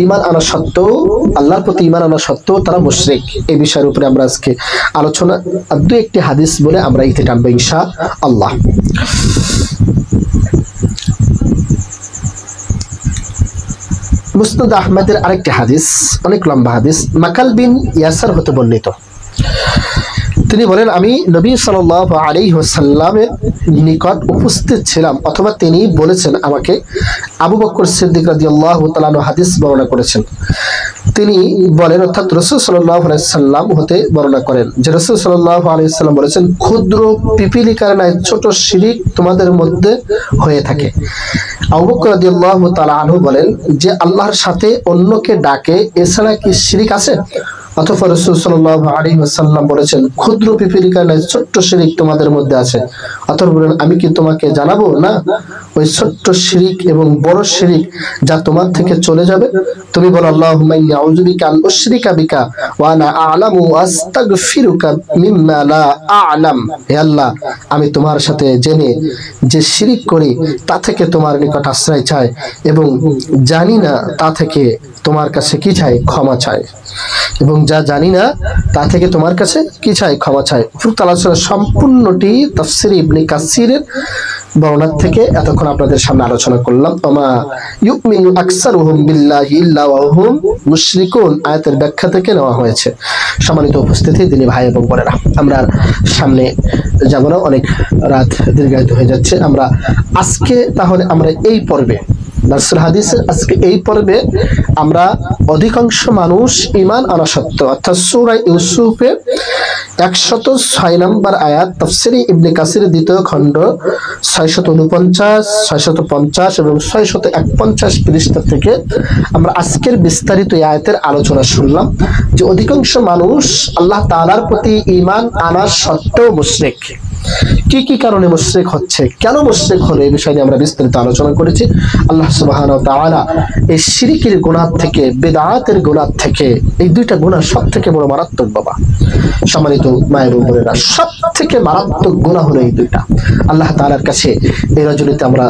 ঈমান আনা সত্ত্বেও, আল্লাহর প্রতি ঈমান আনা সত্ত্বেও তারা মুশরিক, এই বিষয়ের উপরে আমরা আজকে আলোচনা আর দুই একটি হাদিস বলে আমরা ইতি টানবো ইনশাআল্লাহ। মুসনাদ আহমদের আরেকটি হাদিস, অনেক লম্বা হাদিস, মাকাল বিন ইয়াসার হতে বর্ণিত। তিনি বলেন, আমি নবী সাল্লাল্লাহু আলাইহি ওয়াসাল্লামের নিকট উপস্থিত ছিলাম, অথবা তিনি বলেছেন আমাকে। আবু বকর সিদ্দিক রাদিয়াল্লাহু তাআলা আনহু হাদিস বর্ণনা করেছেন। তিনি বলেন, অর্থাৎ রাসূল সাল্লাল্লাহু আলাইহি ওয়াসাল্লাম হতে বর্ণনা করেন যে রাসূল সাল্লাল্লাহু আলাইহি ওয়াসাল্লাম বলেছেন, ক্ষুদ্র পিপীলিকার ন্যায় ছোট শিরক তোমাদের মধ্যে হয়ে থাকে। আবু বকর রাদিয়াল্লাহু তাআলা আনহু বলেন যে আল্লাহর সাথে অন্যকে ডাকে, এছাড়া কি শিরক আছে? অথবা রাসূল সাল্লাল্লাহু আলাইহি ওয়াসাল্লাম বলেছেন, ক্ষুদ্র পিপীলিকার ন্যায় ছোট্ট শিরক তোমাদের মধ্যে আছে। অথবা বলেন, আমি কি তোমাকে জানাবো না ওই ছোট্ট শিরক এবং বড় শিরক যা তোমার থেকে চলে যাবে? তুমি বলো, আল্লাহুম্মা ইন্নী আউযু বিকা আন উশরিকা বিকা ওয়া আনা আ'লামু ওয়া আস্তাগফিরুকা মিম্মা লা আ'লাম। হে আল্লাহ, আমি তোমার সাথে জেনে যে শিরক করি তা থেকে তোমার নিকট আশ্রয় চাই, এবং জানি না তা থেকে তোমার কাছে কি চাই? ক্ষমা চাই। এবং যা জানি না তা থেকে তোমার কাছে কি চাই? ক্ষমা চাই। উপরোক্ত আলোচনা সম্পূর্ণটি তাফসীর ইবনে কাসিরের বর্ণনা থেকে এতক্ষণ আপনাদের সামনে আলোচনা করলাম। ওমা ইউমিনু আকসারুহুম বিল্লাহি ইল্লা ওয়া হুম মুশরিকুন আয়াতের ব্যাখ্যা থেকে নেওয়া হয়েছে। সম্মানিত উপস্থিতি, দিনী ভাই এবং বোনেরা, আমরা সামনে যাব না, অনেক রাত দীর্ঘায়িত হয়ে যাচ্ছে। আমরা আজকে তাহলে আমরা এই পর্বে দারসুল হাদিসের আজকে এই পর্বে আমরা অধিকাংশ মানুষ ঈমান আনা সত্ত্বেও, অর্থাৎ সূরা ইউসুফের 106 নম্বর আয়াত, তাফসীরে ইবনে কাসিরের দ্বিতীয় খণ্ড 649, 650 এবং 651 পৃষ্ঠা থেকে আমরা আজকের বিস্তারিত এই আয়াতের আলোচনা শুনলাম যে অধিকাংশ মানুষ আল্লাহ তাআলার প্রতি ঈমান আনা সত্ত্বেও মুশরিক। কি কি কারণে মুশরিক হচ্ছে, কেন মুশরিক হলো, এই বিষয় নিয়ে আমরা বিস্তারিত আলোচনা করেছি। আল্লাহ সুবহানাহু ওয়া তাআলা এই শিরকের গুনাহ থেকে, বিদআতের গুনাহ থেকে, এই দুইটা গুনাহ সবথেকে বড় মারাত্মক বাবা। সম্মানিত মায়ের বোনেরা, সবথেকে মারাত্মক গুনাহ হলো এই দুইটা। আল্লাহ তাআলার কাছে এই রজনীতে আমরা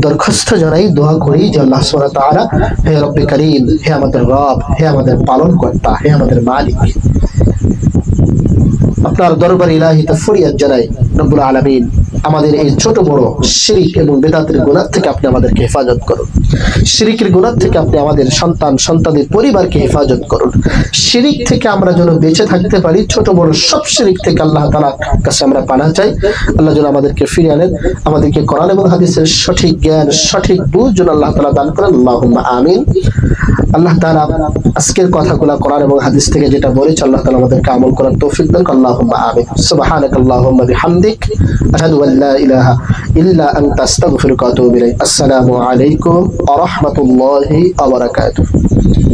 দরখাস্ত জানাই, দোয়া করি যে আল্লাহ সুবহানাহু ওয়া তাআলা, হে রব্বে কারীম, হে আমাদের রব, হে আমাদের পালনকর্তা, হে আমাদের মালিক, আপনার দরবারে ইলাহিতে ফরিয়াদ জানাই, রব্বুল আলামিন আমাদের এই ছোট বড় শিরিক এবং বেদাতের গুনাহ থেকে আপনি আমাদেরকে হেফাজত করুন। শিরিকের গুনাহ থেকে আপনি আমাদের সন্তানদের পরিবারকে হেফাজত করুন। শিরিক থেকে আমরা যেন বেঁচে থাকতে পারি, ছোট বড় সব শিরিক থেকে আল্লাহ তাআলার কাছে আমরা পানাহ চাই। আল্লাহ যেন আমাদেরকে ফিরিয়ে আনেন, আমাদেরকে কোরআন এবং হাদিসের সঠিক জ্ঞান সঠিক বুঝ যেন আল্লাহ তাআলা দান করেন। আল্লাহুম্মা আমিন। আল্লাহ তাআলা আজকের কথাগুলো কোরআন এবং হাদিস থেকে যেটা বলেছে আল্লাহ তাআলা আমাদেরকে আমল করার তৌফিক দান করুন। আল্লাহুম্মা আমিন। সুবহানাকাল্লাহুম্মা বিহামদিক আশহাদু আল লা ইলাহা ইল্লা আনতা আস্তাগফিরুকা ওয়া আতুবু ইলাইক। আসসালামু আলাইকুম ওয়া রাহমাতুল্লাহি ওয়া বারাকাতুহু।